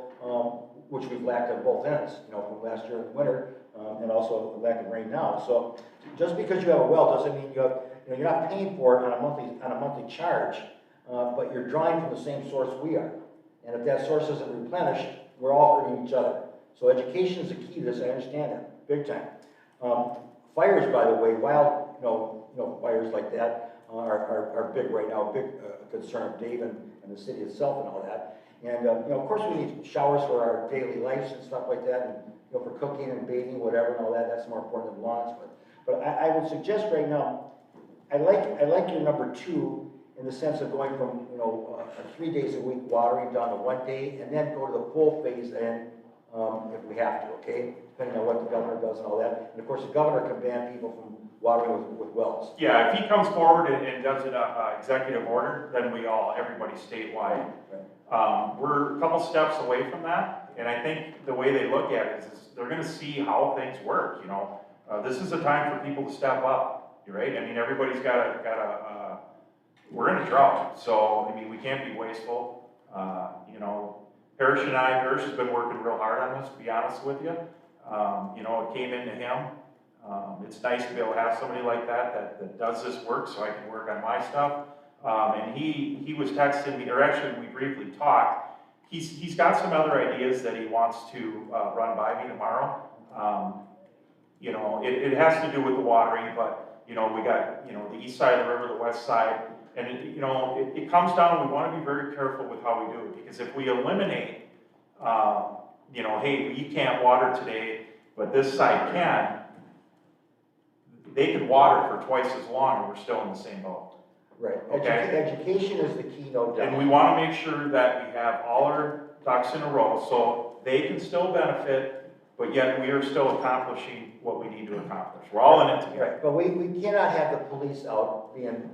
which we've lacked on both ends, you know, from last year in the winter, and also lack of rain now. So just because you have a well doesn't mean you have, you know, you're not paying for it on a monthly charge, but you're drawing from the same source we are. And if that source isn't replenished, we're all hurting each other. So education is the key to this, I understand that, big time. Fires, by the way, wild, you know, fires like that are big right now, a big concern of Dave and the city itself and all that. And, you know, of course we need showers for our daily lives and stuff like that, and, you know, for cooking and bathing, whatever, and all that, that's more important than lawns. But I would suggest right now, I like your number 2 in the sense of going from, you know, 3 days a week watering down to 1 day, and then go to the full phase and if we have to, okay? Depending on what the governor does and all that. And of course, the governor can ban people from watering with wells. Yeah, if he comes forward and does an executive order, then everybody statewide. Right. We're a couple steps away from that, and I think the way they look at it is they're gonna see how things work, you know? This is a time for people to step up, right? I mean, everybody's we're in a drought, so, I mean, we can't be wasteful. You know, Parrish has been working real hard on this, to be honest with you. You know, it came into him It's nice to be able to have somebody like that does this work, so I can work on my stuff. And he was texting me, or actually we briefly talked. He's got some other ideas that he wants to run by me tomorrow. You know, it has to do with the watering, but, you know, we got, you know, the east side of the river, the west side, and it, you know, it comes down, we want to be very careful with how we do it, because if we eliminate, you know, hey, you can't water today, but this side can, they could water for twice as long and we're still in the same boat. Right. Okay. Education is the key, no doubt. And we want to make sure that we have all our ducks in a row, so they can still benefit, but yet we are still accomplishing what we need to accomplish. We're all in it together. Right, but we cannot have the police out being.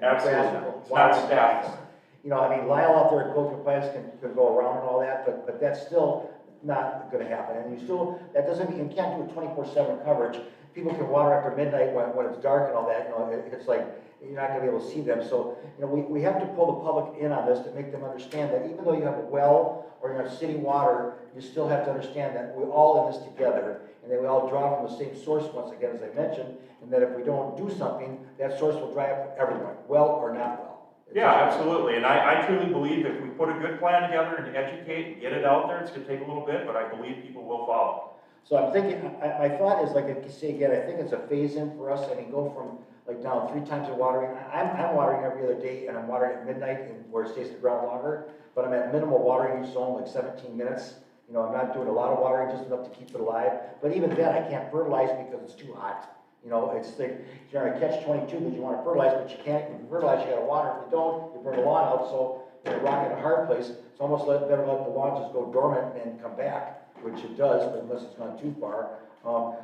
Absolutely. It's not staff. You know, I mean, Lyle out there at code compliance can go around and all that, but that's still not gonna happen. And you still, that doesn't mean, you can't do a 24/7 coverage. People can water after midnight when it's dark and all that, you know, it's like, you're not gonna be able to see them. So, you know, we have to pull the public in on this to make them understand that even though you have a well or you have city water, you still have to understand that we're all in this together, and that we all draw from the same source, once again, as I mentioned, and that if we don't do something, that source will dry up for everyone, well or not well. Yeah, absolutely, and I truly believe if we put a good plan together and educate and get it out there, it's gonna take a little bit, but I believe people will follow. So I'm thinking, my thought is, like I say again, I think it's a phase-in for us. I mean, go from like down 3 times of watering. I'm watering every other day, and I'm watering at midnight and where it stays in the ground longer, but I'm at minimal watering each zone, like 17 minutes. You know, I'm not doing a lot of watering, just enough to keep it alive. But even then, I can't fertilize because it's too hot. You know, it's like, you're in a catch-22 because you want to fertilize, but you can't. If you fertilize, you gotta water. If you don't, you burn the lawn out, so you're rocking a hard place. It's almost better let the lawn just go dormant and come back, which it does, but unless it's gone too far.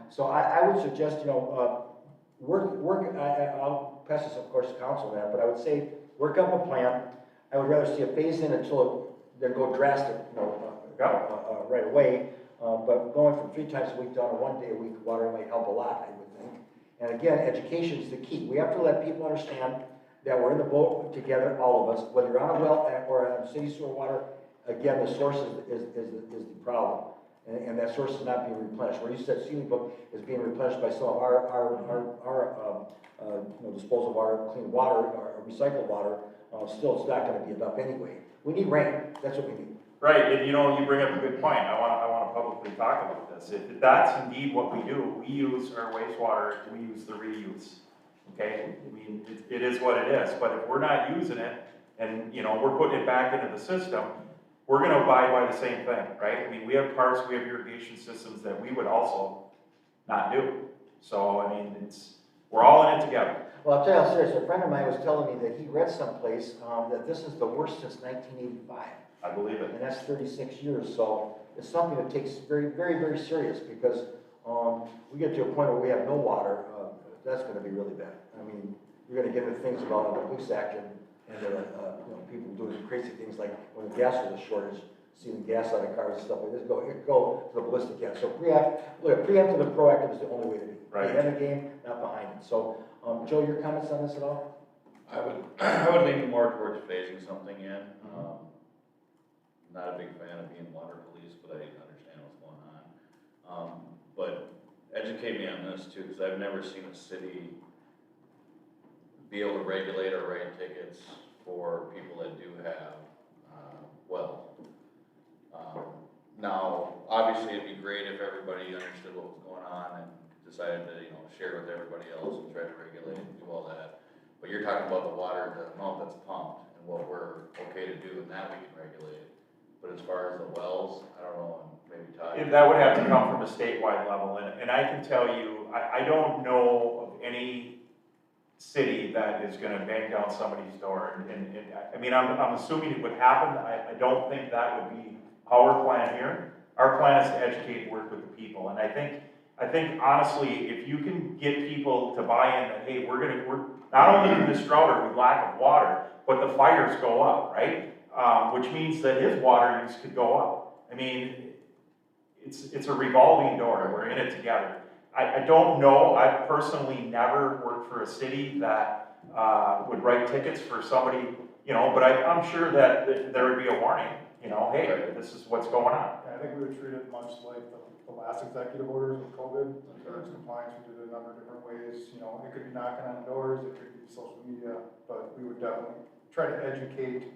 So I would suggest, you know, I'll pass this, of course, to council now, but I would say, work up a plan. I would rather see a phase-in until then go drastic, you know, right away. But going from 3 times a week down to 1 day a week, watering might help a lot, I would think. And again, education is the key. We have to let people understand that we're in the boat together, all of us, whether you're on a well or on city sewer water. Again, the source is the problem. And that source is not being replenished. Where you said Sealy Brook is being replenished by some of our disposal of our clean water, our recycled water, still it's not gonna be enough anyway. We need rain, that's what we need. Right, and you know, you bring up a good point. I want to publicly talk about this. If that's indeed what we do, we use our wastewater, we use the reuse. Okay, I mean, it is what it is. But if we're not using it, and you know, we're putting it back into the system, we're going to abide by the same thing, right? I mean, we have parts, we have irrigation systems that we would also not do. So I mean, we're all in it together. Well, I'll tell you how serious. A friend of mine was telling me that he read someplace that this is the worst since 1985. I believe it. And that's 36 years, so it's something that takes very, very, very serious, because we get to a point where we have no water, that's gonna be really bad. I mean, you're gonna get into things about the police action, and you know, people doing crazy things like when the gas was a shortage, stealing gas out of cars and stuff like this, go to the ballistic gas. So preemptive and proactive is the only way to be. Right. Ahead of the game, not behind it. So, Joe, your comments on this at all? I would lean more towards phasing something in. Not a big fan of being water police, but I understand what's going on. But educate me on this too, because I've never seen a city be able to regulate or write tickets for people that do have wells. Now, obviously, it'd be great if everybody understood what was going on and decided to, you know, share with everybody else and try to regulate and do all that. But you're talking about the water, the amount that's pumped, and what we're okay to do, and that we can regulate. But as far as the wells, I don't know, and maybe Todd. That would have to come from a statewide level, and I can tell you, I don't know of any city that is gonna bang down somebody's door, and I mean, I'm assuming it would happen. I don't think that would be our plan here. Our plan is to educate and work with the people, and I think honestly, if you can get people to buy in that, hey, we're not only in this drought or with lack of water, but the fires go up, right? Which means that his water use could go up. I mean, it's a revolving door. We're in it together. I don't know. I've personally never worked for a city that would write tickets for somebody, you know, but I'm sure that there would be a warning, you know, hey, this is what's going on. think we would treat it much like the last executive orders with COVID. Urge compliance, we did it a number of different ways, you know, it could be knocking on doors, it could be social media, but we would definitely try to educate,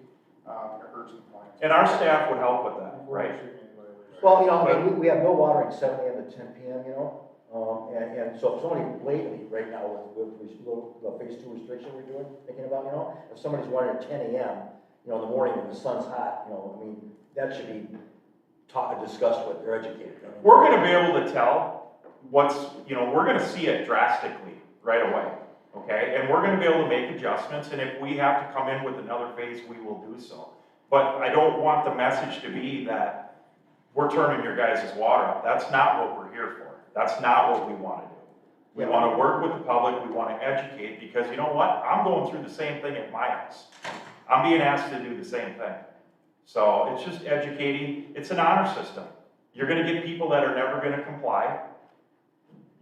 urge compliance. And our staff would help with that, Before we right? shoot anybody. Well, you know, and we have no watering 7 AM to 10 PM, you know? And so if somebody blatantly, right now, with the phase 2 restriction we're doing, thinking about, you know, if somebody's watering at 10 AM, you know, in the morning when the sun's hot, you know, I mean, that should be discussed with, they're educated. I mean, We're gonna be able to tell what's, you know, we're gonna see it drastically right away, okay? And we're gonna be able to make adjustments, and if we have to come in with another phase, we will do so. But I don't want the message to be that we're turning your guys' water up. That's not what we're here for. That's not what we wanna do. We wanna work with the public, we wanna educate, because you know what? I'm going through the same thing at my house. I'm being asked to do the same thing. So it's just educating, it's an honor system. You're gonna get people that are never gonna comply.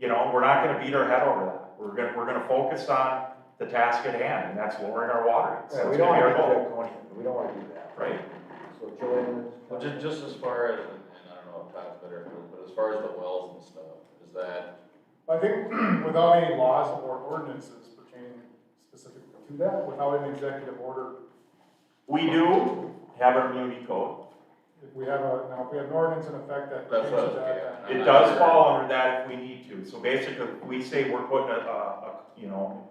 You know, we're not gonna beat our head over that. We're gonna focus on the task at hand, and that's lowering our water rates. Right, That's we don't gonna want be to our be goal. draconian, we don't want to do that. Right. So Joanne. Well, just as far as, and I don't know if Todd's better, but as far as the wells and stuff, is that, I think without any laws or ordinances pertaining specifically to that, without an executive order, We do have our immunity code. if we have an ordinance in effect that That's what I was pertains to getting that, at. It does fall under that if we need to. So basically, if we say we're putting you know,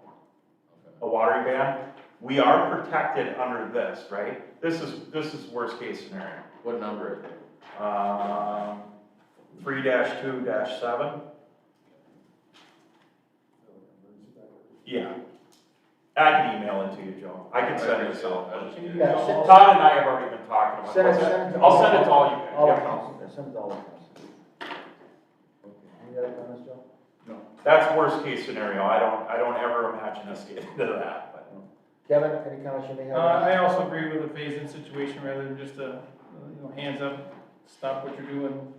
a watering ban, we are protected under this, right? This is worst case scenario. what number is it? 3-2-7. Yeah. I can email it to you, Joe. I can send this out. Yeah, Todd and I have already been talking about Send it, it. send it. I'll send it to all you guys. All the Yeah. council, send it to all the council. Okay, any other comments, Joe? That's worst case scenario. I don't ever imagine us getting into that, but. Kevin, any comments you may have? I also agree with the phase-in situation rather than just a, hands up, stop what you're doing.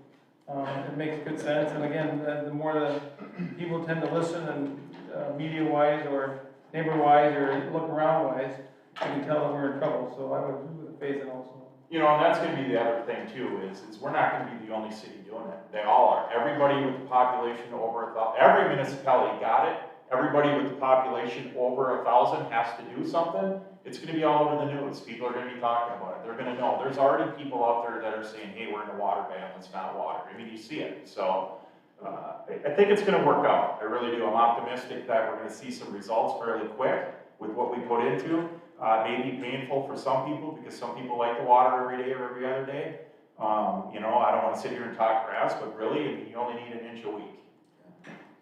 It makes good sense, and again, the more that people tend to listen and media-wise or neighbor-wise or look around-wise, you can tell that we're in trouble, so I would agree with the phase-in also. You know, and that's gonna be the other thing too, is we're not gonna be the only city doing it. They all are. Everybody with the population over 1,000, every municipality got it. Everybody with the population over 1,000 has to do something. It's gonna be all over the news. People are gonna be talking about it. They're gonna know. There's already people out there that are saying, hey, we're in a water ban, let's not water. I mean, you see it. So, I think it's gonna work out. I really do. I'm optimistic that we're gonna see some results fairly quick with what we put into. May be painful for some people because some people like to water every day or every other day. You know, I don't wanna sit here and talk grass, but really, I mean, you only need an inch a week.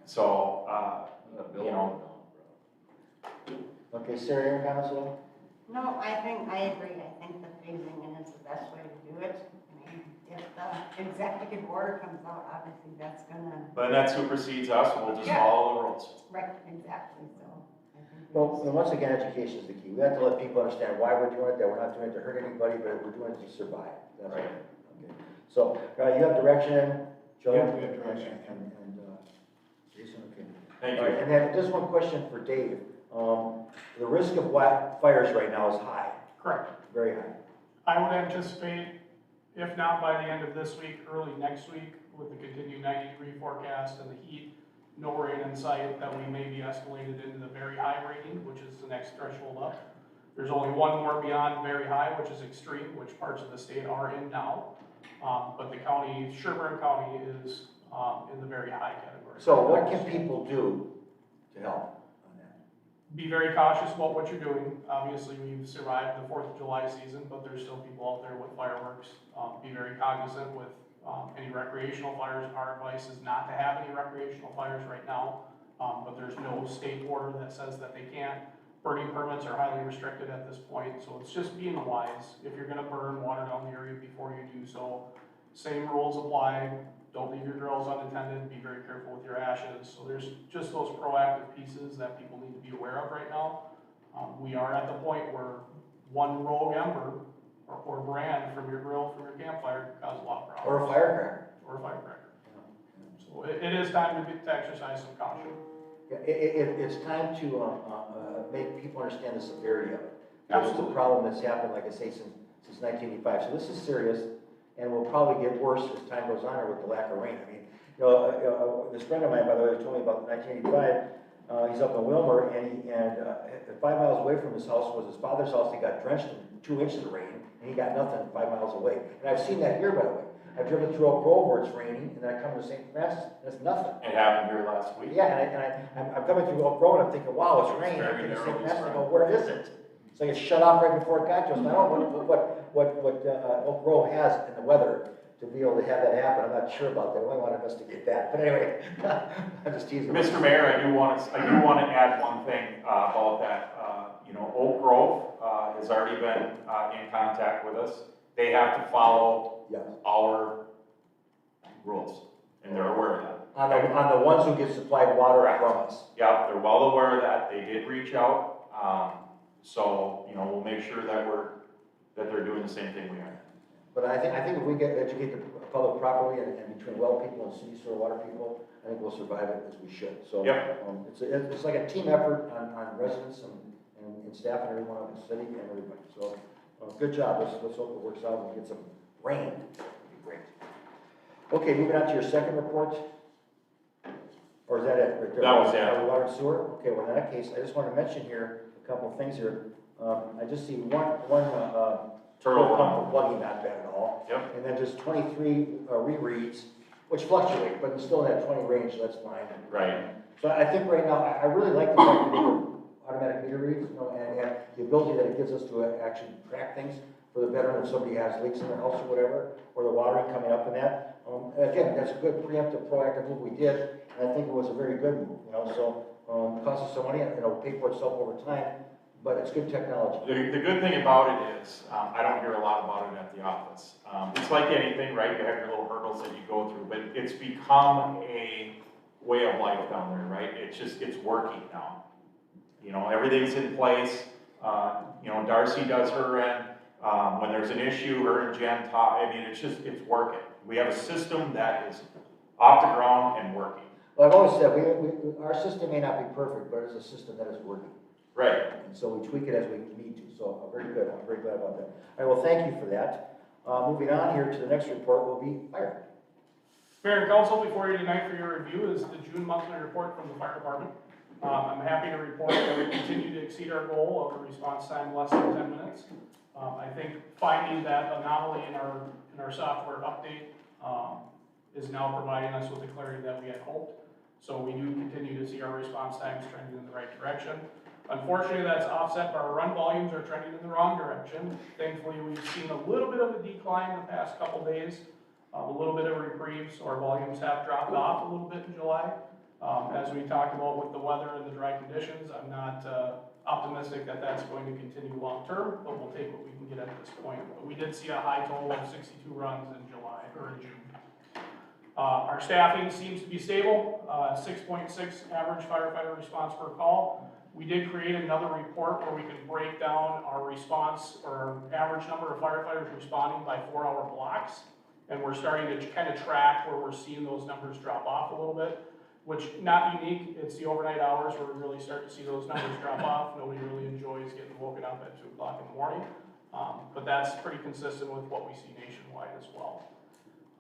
So, you know. Okay, Sarah, any comments at all? No, I agree. I think the phasing in is the best way to do it. I mean, if the executive order comes out, obviously that's gonna. Then that supersedes us, and we'll just Yeah. follow the rules. Right, exactly, so. I think Well, it's- and once again, education is the key. We have to let people understand why we're doing it, that we're not doing it to hurt anybody, but we're doing it to survive. That's Right. Okay. So, you have direction, Joe? Yeah, we have direction. And, Jason, okay. Thank All right, you. and then just one question for Dave. The risk of fires right now is high, Correct. very high. I would anticipate, if not by the end of this week, early next week, with the continued 90-degree forecast and the heat, no rain in sight, that we may be escalated into the very high rating, which is the next threshold up. There's only one more beyond very high, which is extreme, which parts of the state are in now. But the county, Sherburne County is in the very high category. So what can people do to help on that? Be very cautious about what you're doing. Obviously, we've survived the 4th of July season, but there's still people out there with fireworks. Be very cognizant with any recreational fires. Our advice is not to have any recreational fires right now, but there's no state order that says that they can't. Burning permits are highly restricted at this point, so it's just being wise. If you're gonna burn, water down the area before you do so. Same rules apply. Don't leave your grills unattended. Be very careful with your ashes. So there's just those proactive pieces that people need to be aware of right now. We are at the point where one rogue ember or brand from your grill, from your campfire could cause a lot of problems. Or a firecracker? Or a firecracker. So it is time to exercise some caution. Yeah, it's time to make people understand the severity of it. This is a Absolutely. problem that's happened, like I say, since 1985. So this is serious, and will probably get worse as time goes on or with the lack of rain. I mean, this friend of mine, by the way, told me about 1985, he's up in Wilmer, and 5 miles away from his house was his father's house. He got drenched in 2 inches of rain, and he got nothing 5 miles away. And I've seen that here, by the way. I've driven through Oak Grove where it's raining, and then I come to St. Francis, and it's nothing. It happened here last week. Yeah, I'm coming through Oak Grove, and I'm thinking, wow, it's raining. I'm very getting to narrow St. Francis, I spread. go, where is it? So it shut off right before it got to us. I don't know what Oak Grove has in the weather to be able to have that happen. I'm not sure about that. I might want to investigate that. But anyway, I'm just teasing. Mr. Mayor, I do want to add one thing about that. Oak Grove has already been in contact with us. They have to follow Yes. our rules, and they're aware of that. On the ones who get supplied water from us. Yep, they're well aware of that. They did reach out. So, we'll make sure that they're doing the same thing we are. But I think if we educate the public properly and between well people and city sewer water people, I think we'll survive it as we should. So Yep. It's like a team effort on residents and staff and everyone in the city and everybody. So good job. Let's hope it works out and we get some rain. That'd be great. Okay, moving on to your second report. Or is that it? Right there? That was it. Water and sewer? Okay, well, in that case, I just want to mention here a couple of things here. I just see one Turtle pump run. for plugging, not bad at all. Yep. And then just 23 rereads, which fluctuate, but it's still in that 20 range, so that's fine. Right. So I think right now, I really like the fact that they do automatic meter reads, and the ability that it gives us to actually track things for the better if somebody has leaks in their house or whatever, or the watering coming up in that. And again, that's a good preemptive, proactive move we did, and I think it was a very good move, so it costs us some money, and it'll pay for itself over time, but it's good technology. The good thing about it is, I don't hear a lot about it at the office. It's like anything, right? You have your little hurdles that you go through, but it's become a way of life down there, right? It's working now. Everything's in place. Darcy does her end. When there's an issue, her and Jen talk. It's working. We have a system that is off the ground and working. Well, I've always said, our system may not be perfect, but it's a system that is working. Right. And so we tweak it as we need to, so very good, I'm very glad about that. All right, well, thank you for that. Moving on here to the next report will be fire. Mayor and council, before you tonight for your review is the June monthly report from the fire department. I'm happy to report that we continue to exceed our goal of a response time less than 10 minutes. I think finding that anomaly in our software update is now providing us with the clarity that we had hoped. So we do continue to see our response times trending in the right direction. Unfortunately, that's offset by our run volumes are trending in the wrong direction. Thankfully, we've seen a little bit of a decline in the past couple days, a little bit of a reprieve, so our volumes have dropped off a little bit in July. As we talked about with the weather and the dry conditions, I'm not optimistic that that's going to continue long term, but we'll take what we can get at this point. But we did see a high total of 62 runs in July, or in June. Our staffing seems to be stable, 6.6 average firefighter response per call. We did create another report where we can break down our response or average number of firefighters responding by 4-hour blocks. And we're starting to kind of track where we're seeing those numbers drop off a little bit, which not unique. It's the overnight hours where we really start to see those numbers drop off. Nobody really enjoys getting woken up at 2 o'clock in the morning. But that's pretty consistent with what we see nationwide as well.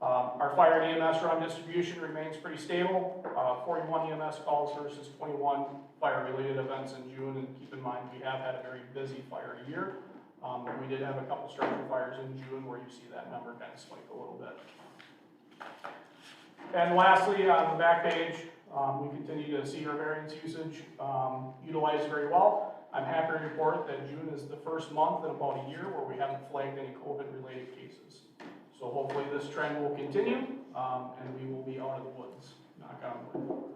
Our fire and EMS run distribution remains pretty stable, 41 EMS calls versus 21 fire-related events in June, and keep in mind we have had a very busy fire year. We did have a couple structure fires in June where you see that number kind of spike a little bit. And lastly, on the back page, we continue to see our variance usage utilized very well. I'm happy to report that June is the first month in about a year where we haven't flagged any COVID-related cases. So hopefully this trend will continue, and we will be out of the woods, knock on wood.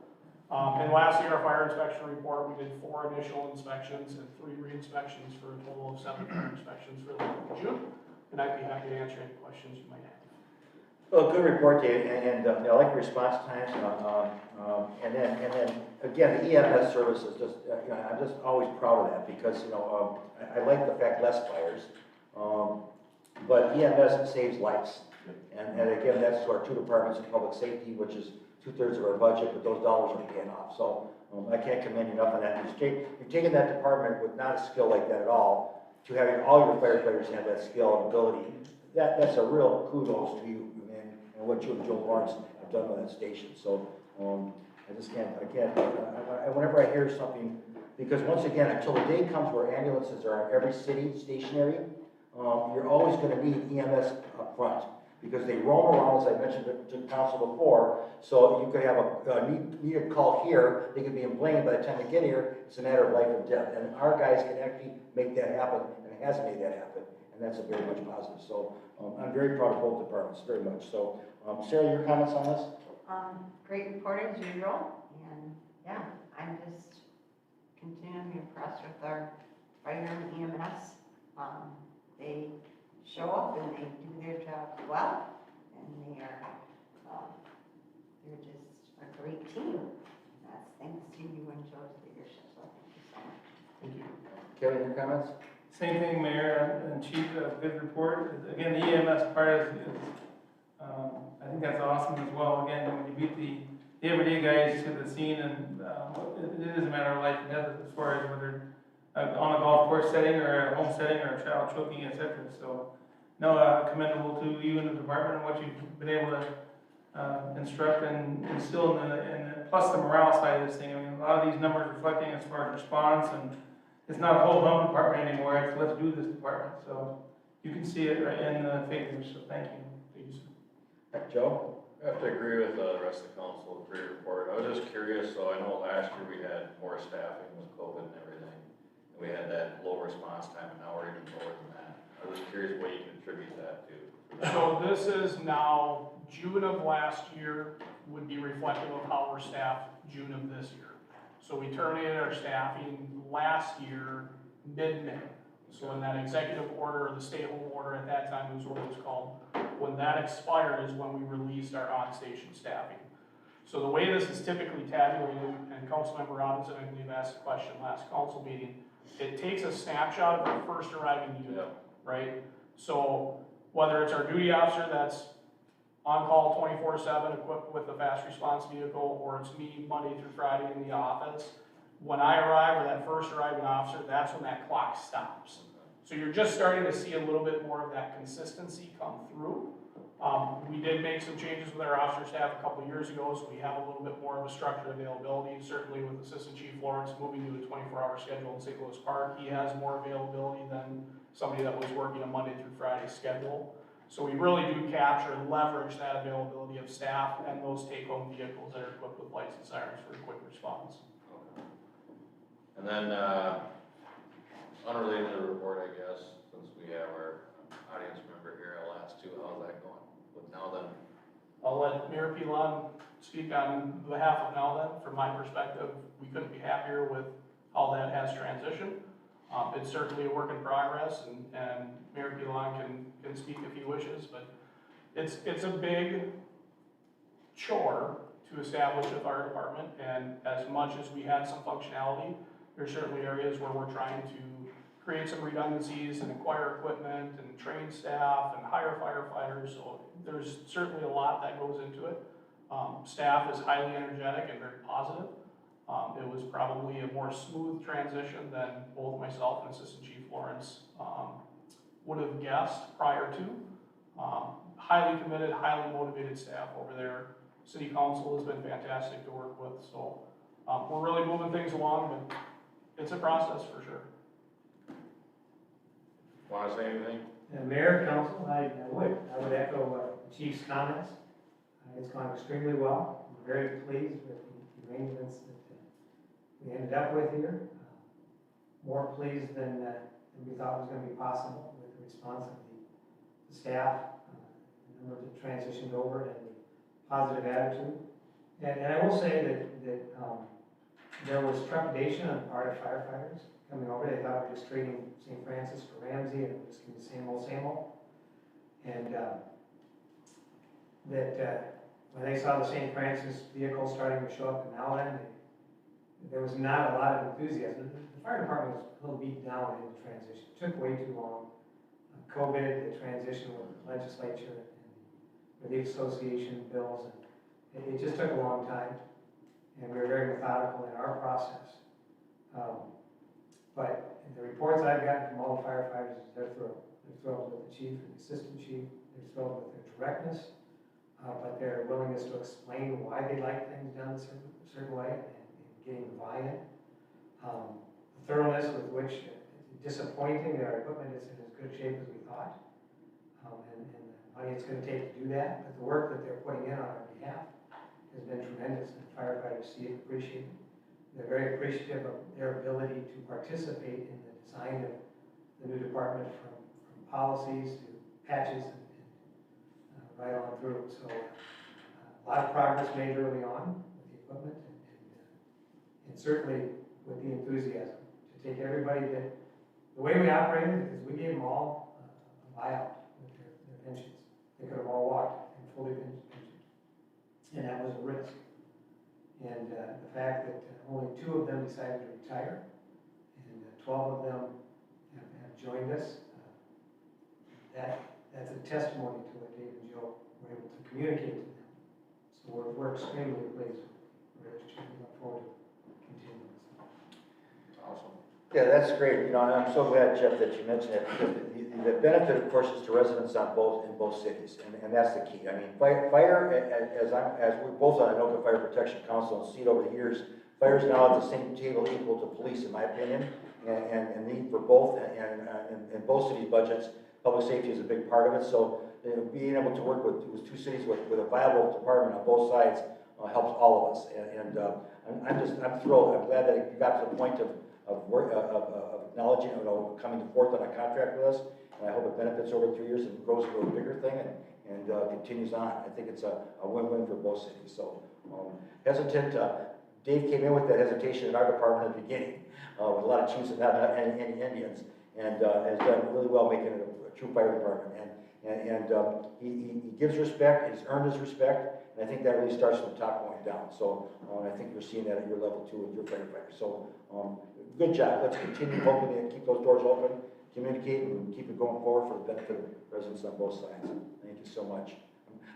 And lastly, our fire inspection report, we did 4 initial inspections and 3 re-inspections for a total of 7 fire inspections for the month of June. And I'd be happy to answer any questions you might have. Well, good report, Dave, and I like your response times, and then again, the EMS services, just, I'm just always proud of that, because, I like the fact less fires, but EMS saves lives, and again, that's to our 2 departments of public safety, which is 2/3 of our budget, but those dollars are paying off, so I can't commend you enough on that. You've taken that department with not a skill like that at all, to having all your firefighters have that skill and ability. that's a real kudos to you, man, and what you and Joe Lawrence have done with that station. So, whenever I hear something, because once again, until the day comes where ambulances are in every city stationary, you're always gonna need EMS up front, because they roam around, as I mentioned to council before, so you could have a need a call here, they could be in Blaine, by the time they get here, it's a matter of life and death, and our guys can actually make that happen, and it has made that happen, and that's a very much positive, so, I'm very proud of both departments, very much, so, Sarah, your comments on this? Great report as usual, and yeah, I'm just continually impressed with our fire and EMS. They show up and they do their job well, and they're just a great team. That's thanks to you and Joe's leadership, so thank you so much. Thank you. Kevin, your comments? Same thing, Mayor and Chief, good report. Again, the EMS part is I think that's awesome as well. Again, when you beat the everyday guys to the scene, and it is a matter of life and death as far as whether on a golf course setting or a home setting or a child choking, etc. So, no, commendable to you and the department and what you've been able to instruct and instill plus the morale side of this thing. I mean, a lot of these numbers reflecting as far as response, and it's not a whole home department anymore. It's let's do this department. So you can see it right in the figures. So thank you. Thank you, sir. Joe? I have to agree with the rest of the council, great report. I was just curious, so I know last year we had more staffing with COVID and everything. And we had that low response time, and now we're even lower than that. I was just curious what you can attribute that to. So this is now, June of last year would be reflective of how we're staffed June of this year. So we terminated our staffing last year, mid-May. So when that executive order, or the stay-at-home order at that time was what it was called, when that expired is when we released our on-station staffing. So the way this is typically tabulated, and Councilmember Robinson, I believe, asked a question last council meeting, it takes a snapshot of our first arriving unit, right? So whether it's our duty officer that's on call 24/7, equipped with a fast response vehicle, or it's me Monday through Friday in the office, when I arrive, or that first arriving officer, that's when that clock stops. So you're just starting to see a little bit more of that consistency come through. We did make some changes with our officer staff a couple of years ago, so we have a little bit more of a structured availability. Certainly with Assistant Chief Lawrence moving to a 24-hour schedule in St. Louis Park, he has more availability than somebody that was working a Monday through Friday schedule. So we really do capture and leverage that availability of staff and those take-home vehicles that are equipped with lights and sirens for a quick response. And then, unrelated to the report, I guess, since we have our audience member here, I'll ask too, how's that going? With Now Then? I'll let Mayor Pilon speak on behalf of Now Then. From my perspective, we couldn't be happier with how that has transitioned. It's certainly a work in progress, and Mayor Pilon can speak if he wishes, but it's a big chore to establish a fire department, and as much as we had some functionality, there's certainly areas where we're trying to create some redundancies and acquire equipment and train staff and hire firefighters, so there's certainly a lot that goes into it. Staff is highly energetic and very positive. It was probably a more smooth transition than both myself and Assistant Chief Lawrence would have guessed prior to. Highly committed, highly motivated staff over there. City Council has been fantastic to work with, so we're really moving things along, but it's a process for sure. Want to say anything? Mayor, Council, I would echo Chief's comments. It's gone extremely well. I'm very pleased with the arrangements that we ended up with here. More pleased than we thought was going to be possible with the response of the staff, the number that transitioned over, and the positive attitude. And I will say that there was trepidation on the part of firefighters coming over. They thought we were just trading St. Francis for Ramsey, and it was going to be the same old, same old. And when they saw the St. Francis vehicle starting to show up in Now Then, there was not a lot of enthusiasm. The fire department was a little beat down in the transition. It took way too long. COVID, the transition with the legislature and with the association bills, and it just took a long time. And we were very methodical in our process. But the reports I've gotten from all the firefighters is they're thrilled. they're thrilled with the chief and the assistant chief, they're thrilled with their directness, but their willingness to explain why they like things done a certain way and getting buy-in. The thoroughness with which, disappointing that our equipment is in as good shape as we thought, and the money it's gonna take to do that, but the work that they're putting in on our behalf has been tremendous, and firefighters see it, appreciate it. They're very appreciative of their ability to participate in the design of the new department, from policies to patches and right on through. So a lot of progress made early on with the equipment, and certainly with the enthusiasm to take everybody that, the way we operated is we gave them all a buyout with their pensions. They could have all walked and fully pensioned, and that was a risk. And the fact that only 2 of them decided to retire, and 12 of them have joined us, that's a testimony to what Dave and Joe were able to communicate to them. So we're extremely pleased with the relationship. We look forward to continuing this. Awesome. Yeah, that's great, and I'm so glad, Jeff, that you mentioned that, because the benefit, of course, is to residents in both cities, and that's the key. I mean, fire, as we're both on the Anoka Fire Protection Council and see it over the years, fire is now at the same table equal to police, in my opinion, and need for both, and both cities' budgets. Public safety is a big part of it, so being able to work with 2 cities with a viable department on both sides helps all of us, and I'm thrilled. I'm glad that you got to the point of acknowledging, coming forth on a contract with us, and I hope it benefits over 3 years and grows into a bigger thing and continues on. I think it's a win-win for both cities. So hesitant, Dave came in with that hesitation in our department at the beginning, with a lot of chiefs and not any Indians, and has done really well making it a true fire department. And he gives respect, he's earned his respect, and I think that really starts from the top going down. So and I think you're seeing that at your level too with your firefighters. So good job. Let's continue hoping to keep those doors open, communicate, and keep it going forward for the benefit of residents on both sides. Thank you so much.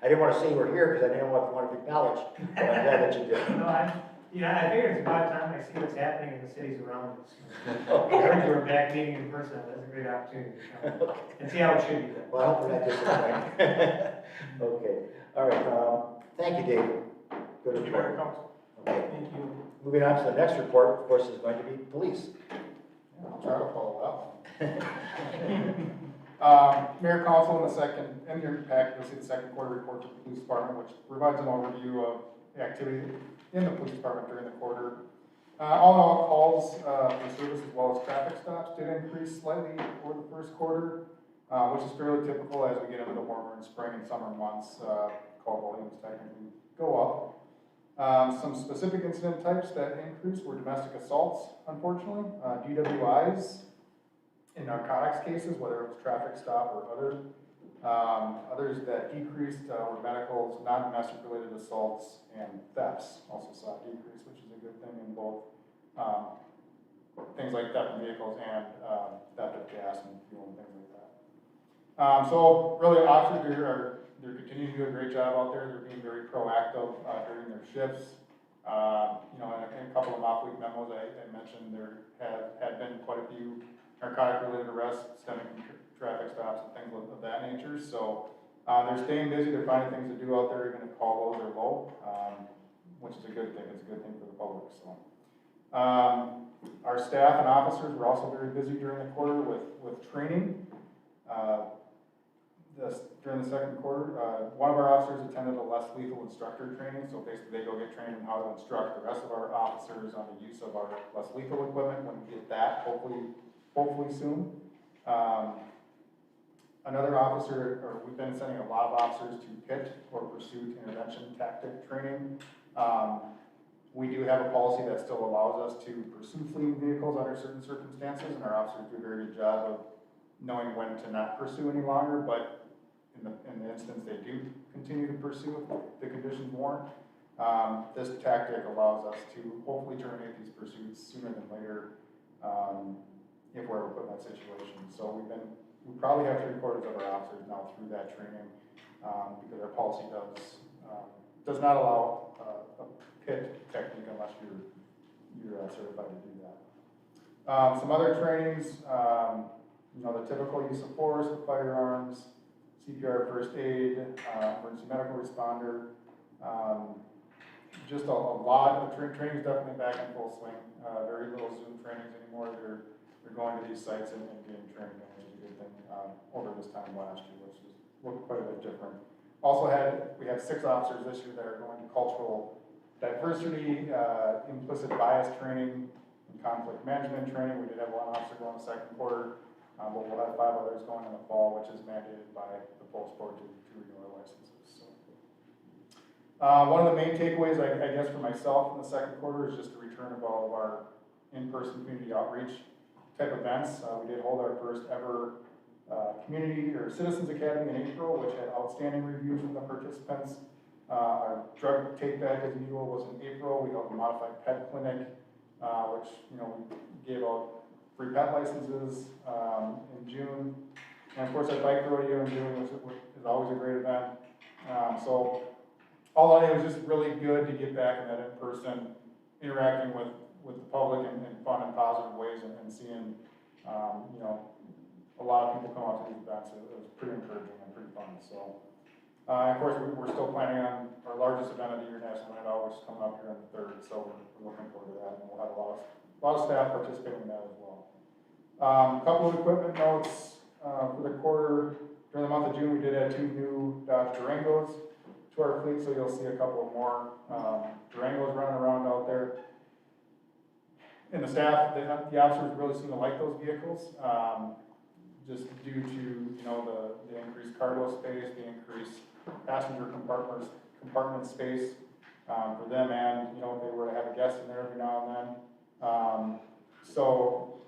I didn't want to say you were here because I didn't want to acknowledge, but I'm glad that you did. No, I figured it's about time I see what's happening in the cities around us. I heard you were back meeting in person. That's a great opportunity to come and see how it should be done. Well, I hope we're not disappointed. Okay, all right, thank you, Dave. Good Thank you, Mayor report. Council. Okay, Thank you. moving on to the next report, of course, is going to be police. I'll try to follow that one. Mayor Council, in your packet, you'll see the second quarter report to the police department, which provides an overview of the activity in the police department during the quarter. All in all, calls for service as well as traffic stops did increase slightly over the first quarter, which is fairly typical as we get into the warmer and spring and summer months. Call volumes technically go up. Some specific incident types that increased were domestic assaults, unfortunately, DWIs, in narcotics cases, whether it was traffic stop or other. Others that decreased were medicals, non-domestic related assaults, and thefts also saw a decrease, which is a good thing in both things like theft of vehicles and theft of gas and fuel and things like that. So really, officers they're continuing to do a great job out there. They're being very proactive during their shifts. In a couple of off-week memos I mentioned, there had been quite a few narcotic-related arrests stemming from traffic stops and things of that nature. So they're staying busy. They're finding things to do out there, even if call loads are low, which is a good thing. It's a good thing for the public. So our staff and officers were also very busy during the quarter with training. During the second quarter, one of our officers attended a less lethal instructor training. So basically, they go get trained on how to instruct the rest of our officers on the use of our less lethal equipment. When we get that, hopefully soon. Another officer, or we've been sending a lot of officers to PIT, or Pursuit Intervention Tactic Training. We do have a policy that still allows us to pursue fleeing vehicles under certain circumstances, and our officers do a very good job of knowing when to not pursue any longer, but in the instance they do continue to pursue if the conditions warrant. This tactic allows us to hopefully terminate these pursuits sooner than later if we're ever put in that situation. So we probably have 3/4 of our officers now through that training because our policy does not allow a PIT technique unless you're certified to do that. Some other trainings, you know, the typical use of force, the firearms, CPR, first aid, emergency medical responder. Just a lot of training is definitely back in full swing. Very little Zoom trainings anymore. They're going to these sites and getting trained, which is a good thing, over this time last year, which is looked quite a bit different. Also we have 6 officers this year that are going to cultural diversity, implicit bias training, and conflict management training. We did have 1 officer go in the second quarter, but we'll have 5 others going in the fall, which is mandated by the Police Board to renew our licenses. So, one of the main takeaways, I guess, for myself in the second quarter is just the return of all of our in-person community outreach type events. We did hold our first ever community or Citizens Academy in April, which had outstanding reviews from the participants. Our drug take back as usual was in April. We held a modified pet clinic, which, you know, we gave out free pet licenses in June. And of course, our bike rodeo in June is always a great event. So all in all, it was just really good to get back in that in-person interacting with the public in fun and positive ways and seeing, you know, a lot of people come out to these events. It was pretty encouraging and pretty fun. So, of course, we're still planning on our largest event of the year, National Night Out, which is coming up here on the 3rd. So we're looking forward to that, and we'll have a lot of staff participating in that as well. A couple of equipment notes for the quarter. During the month of June, we did add 2 new Dodge Durangos to our fleet, so you'll see a couple of more Durangos running around out there. And the staff, the officers really seem to like those vehicles. Just due to, you know, the increased cargo space, the increased passenger compartment space for them, and, you know, if they were to have a guest in there every now and then. So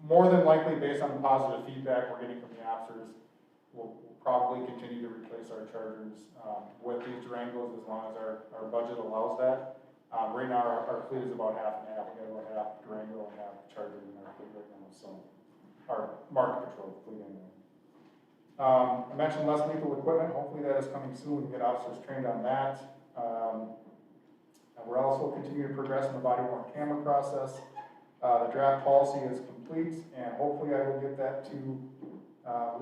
more than likely, based on the positive feedback we're getting from the officers, we'll probably continue to replace our Chargers with these Durangos as long as our budget allows that. Right now, our fleet is about half and half. We got about half Durango and half Charger in our fleet right now, so. Our market patrol fleet anyway. I mentioned less lethal equipment. Hopefully that is coming soon. We can get officers trained on that. And we're also continuing to progress in the body worn camera process. The draft policy is complete, and hopefully I will get that to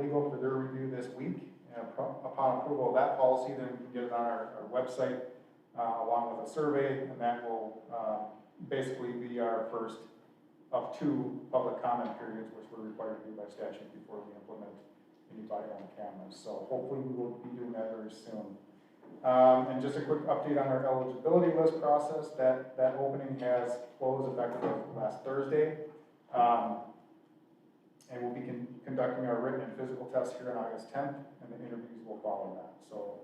legal for their review this week. And upon approval of that policy, then we can get it on our website along with a survey, and that will basically be our first of 2 public comment periods, which we're required to do by statute before we implement any body on cameras. So hopefully we will be doing that very soon. And just a quick update on our eligibility list process. That opening has closed effective last Thursday. And we'll be conducting our written and physical tests here on August 10th, and the interviews will follow that. So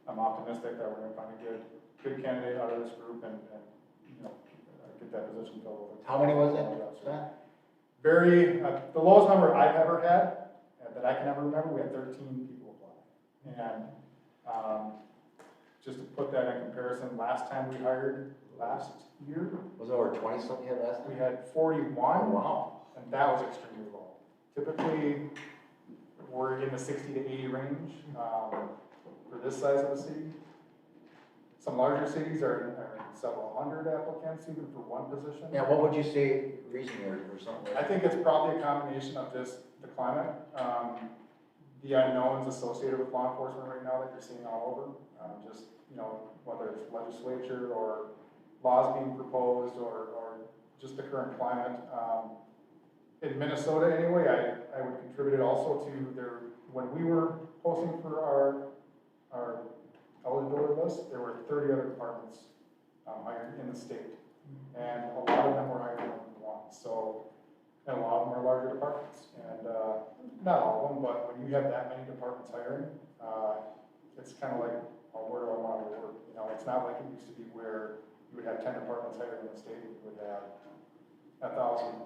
I'm optimistic that we're going to find a good candidate out of this group and you know, get that position filled. How many was it? The lowest number I've ever had, that I can ever remember, we had 13 people apply. And just to put that in comparison, last time we hired last year, Was it over 20 something you had last we time? had 41. Oh, wow. And that was extremely low. Typically, we're in the 60 to 80 range for this size of a city. Some larger cities are several hundred applicants even for one position. Yeah, what would you say reason or something? I think it's probably a combination of just the climate, the unknowns associated with law enforcement right now that you're seeing all over. Just, you know, whether it's legislature or laws being proposed or just the current climate. In Minnesota anyway, I would contribute it also to when we were posting for our eligibility list, there were 30 other departments hired in the state. And a lot of them were hired in one. So, and a lot of them are larger departments. And not all of them, but when you have that many departments hiring, it's kind of like, well, where do I want to work? You know, it's not like it used to be where you would have 10 departments hired in the state, you would have 1,000,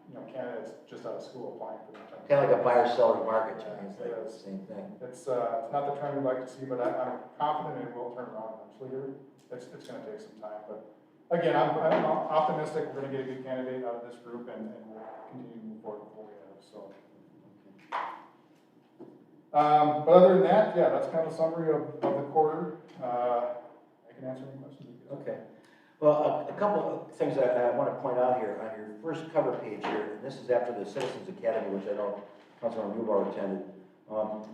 you know, candidates just out of school applying for them. Kind of like a buyer-seller market, it's like It the is. same thing. It's not the trend we'd like to see, but I'm confident it will turn around eventually here. It's going to take some time, but again, I'm optimistic we're going to get a good candidate out of this group and we'll continue to move forward with what we have, so. But other than that, yeah, that's kind of a summary of the quarter. I can answer any questions. Okay. Well, a couple, things I want to point out here, on your first cover page here, and this is after the Citizens Academy, which I know Councilor Newbar attended.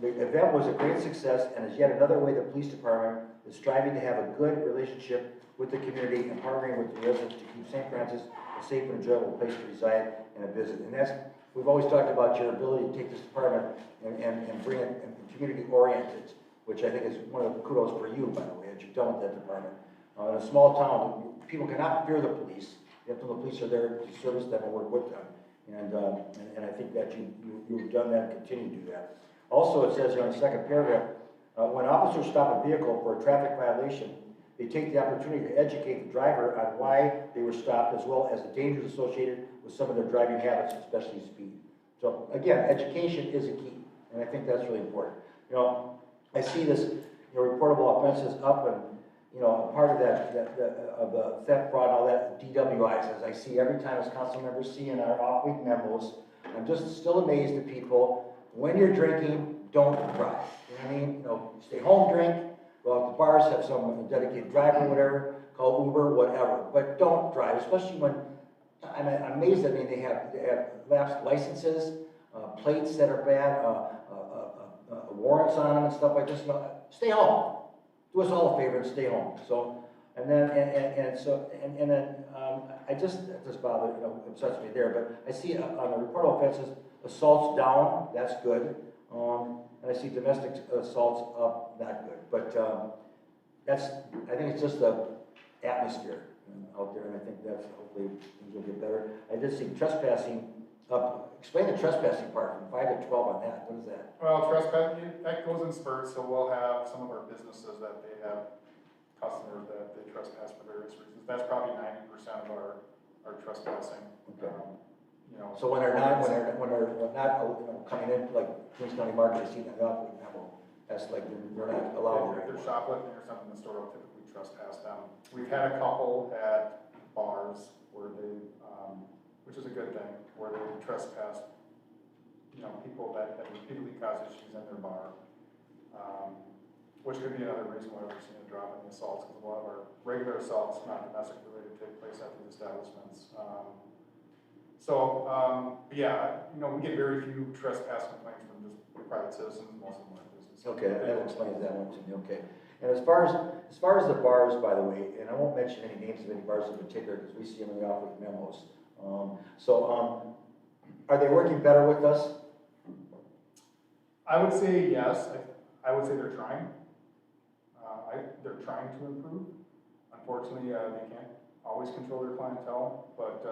The event was a great success and is yet another way the police department is striving to have a good relationship with the community and partnering with the residents to keep St. Francis a safe and enjoyable place to reside and to visit. And that's, we've always talked about your ability to take this department and bring it and community oriented, which I think is one of the kudos for you, by the way, that you've done with that department. In a small town, people cannot fear the police. The police are there to service them and work with them. And I think that you've done that and continue to do that. Also, it says here in the second paragraph, when officers stop a vehicle for a traffic violation, they take the opportunity to educate the driver on why they were stopped, as well as the dangers associated with some of their driving habits, especially speed. So again, education is a key, and I think that's really important. You know, I see this, reportable offenses up, and a part of of the theft, fraud, and all that, DWIs, as I see every time as council members see in our off-week memos. I'm just still amazed at people. When you're drinking, don't drive. You know what I mean? Stay home, drink, go out to bars, have some dedicated driver, whatever, call Uber, whatever. But don't drive, especially when, I'm amazed at me, they have lapsed licenses, plates that are bad, warrants on them and stuff like this. Stay home. Do us all a favor and stay home. So, and then, I just bothered, upsets me there, but I see on the reportable offenses, assaults down, that's good. And I see domestic assaults up, not good. But I think it's just the atmosphere out there, and I think that's, hopefully things will get better. I did see trespassing up. Explain the trespassing part from 5 to 12 on that. What is that? Well, trespassing, that goes in spurts, so we'll have some of our businesses that they have customers that they trespass for various reasons. That's probably 90% of our trespassing. Okay. So when they're not coming in, like Queens County Market, I see that up, that's like they're not allowed. If they're shoplifting or something in the store, we'll typically trespass them. We've had a couple at bars where they, which is a good thing, where they trespass, people that repeatedly cause issues in their bar. Which could be another reason why we're seeing a drop in the assaults, because a lot of our regular assaults, not domestic related, take place at these establishments. Yeah, we get very few trespass complaints from just private citizens, most of them are business. Okay, that explains that one to me, okay. And as far as the bars, by the way, and I won't mention any names of any bars in particular, because we see them in the off-week memos. Are they working better with us? I would say yes. I would say they're trying. They're trying to improve. Unfortunately, they can't always control their clientele, but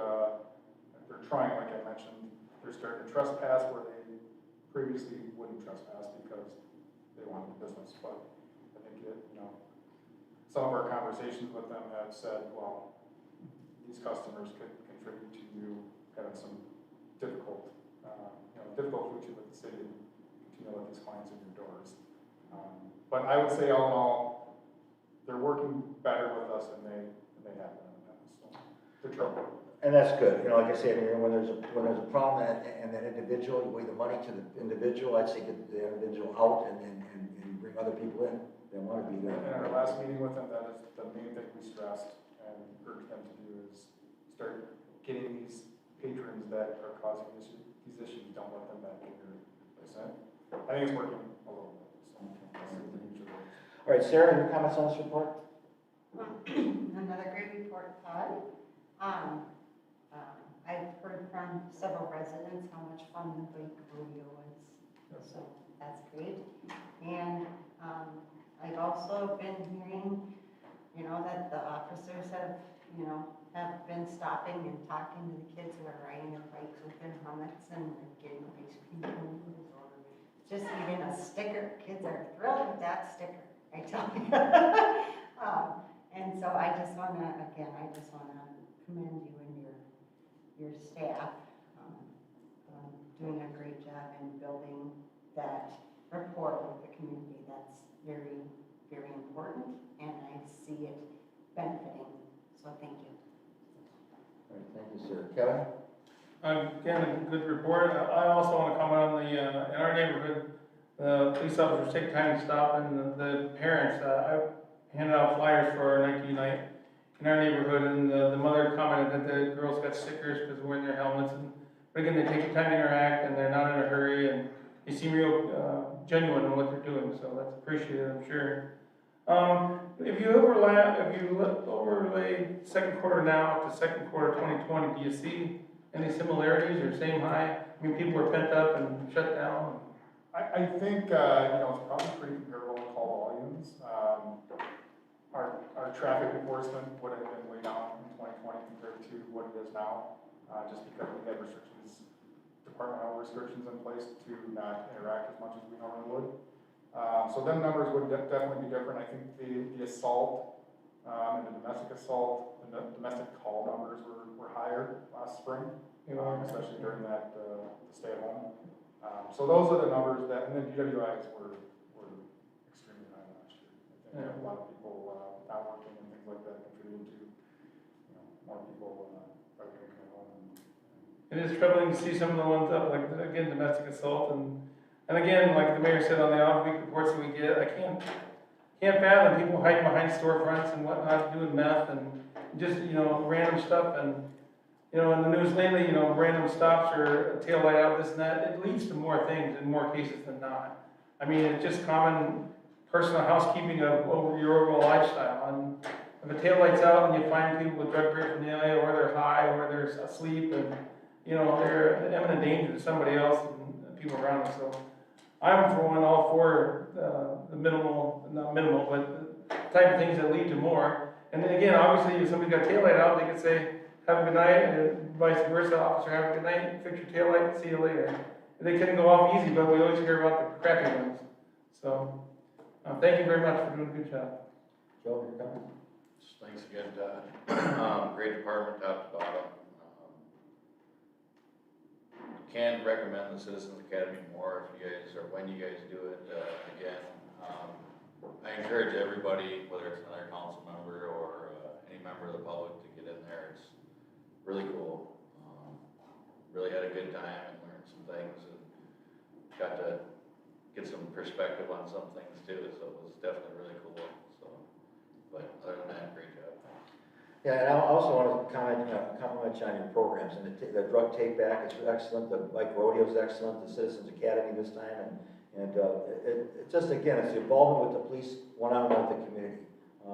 they're trying, like I mentioned. They're starting to trespass where they previously wouldn't trespass because they wanted business. But I think some of our conversations with them have said, well, these customers could contribute to you having some difficult future with the city and continue to let these clients in your doors. But I would say all in all, they're working better with us than they have been in the past. So they're trying. And that's good. Like I said, when there's a problem and that individual, you weigh the money to the individual, I'd say get the individual out and bring other people in. They want to be there. In our last meeting with them, that is the main thing we stressed and urged them to do is start getting these patrons that are causing these issues, don't let them back in your place. I think it's working a little bit. All right, Sarah, any comments on this report? Another great report, Todd. I've heard from several residents how much fun the bike rodeo is, so that's great. And I've also been hearing, that the officers have been stopping and talking to the kids who are riding their bikes with their helmets and getting ice cream cones or just even a sticker. Kids are thrilled with that sticker, I tell you. And so I just want to commend you and your staff doing a great job in building that rapport with the community. That's very, very important, and I see it benefiting. So thank you. All right, thank you, sir. Kevin? Again, a good report. I also want to comment on in our neighborhood, the police officers take time to stop, and the parents, I handed out flyers for our Nike night, in our neighborhood, and the mother commented that the girls got stickers because they're wearing their helmets, and, but again, they take the time to interact, and they're not in a hurry, and they seem real, genuine in what they're doing, so that's appreciated, I'm sure. If you overlay second quarter now to second quarter 2020, do you see any similarities or same high? I mean, people are pent up and shut down. I think, it's probably pretty comparable to call volumes. Our traffic enforcement would have been way down in 2020 compared to what it is now, just because we had restrictions, departmental restrictions in place to not interact as much as we normally would. So them numbers would definitely be different. I think the assault, and the domestic assault, and the domestic call numbers were higher last spring, especially during that, stay at home. So those are the numbers and then DWIs were extremely high last year. I think a lot of people, not working and things like that contributed to, more people, probably working at home. It is troubling to see some of the ones up, like, again, domestic assault, and again, like the mayor said on the off-week reports that we get, I can't fathom people hiding behind storefronts and whatnot, doing meth and just, random stuff, and, in the news lately, random stops or a taillight out, this and that, it leads to more things in more cases than not. I mean, it's just common personal housekeeping of your overall lifestyle, and if a taillight's out and you find people with drug paraphernalia, or they're high, or they're asleep, and, they're an imminent danger to somebody else and people around them, so I'm for one, all for the not minimal, but the type of things that lead to more. And then again, obviously, if somebody's got a taillight out, they could say, have a good night, and vice versa, officer, have a good night, fix your taillight, see you later. They couldn't go off easy, but we always hear about the crappy ones. So, thank you very much for doing a good job. Joe, your comment? Thanks again, Todd. Great department, top to bottom. Can recommend the Citizens Academy more if you guys, or when you guys do it, again. I encourage everybody, whether it's another council member or any member of the public, to get in there. It's really cool. Really had a good time and learned some things, and got to get some perspective on some things too, so it was definitely really cool. So, but other than that, great job. Yeah, and I also want to compliment you on your programs, and the drug take back is excellent, the bike rodeo is excellent, the Citizens Academy this time, and it just, again, it's the involvement with the police, one-on-one with the community,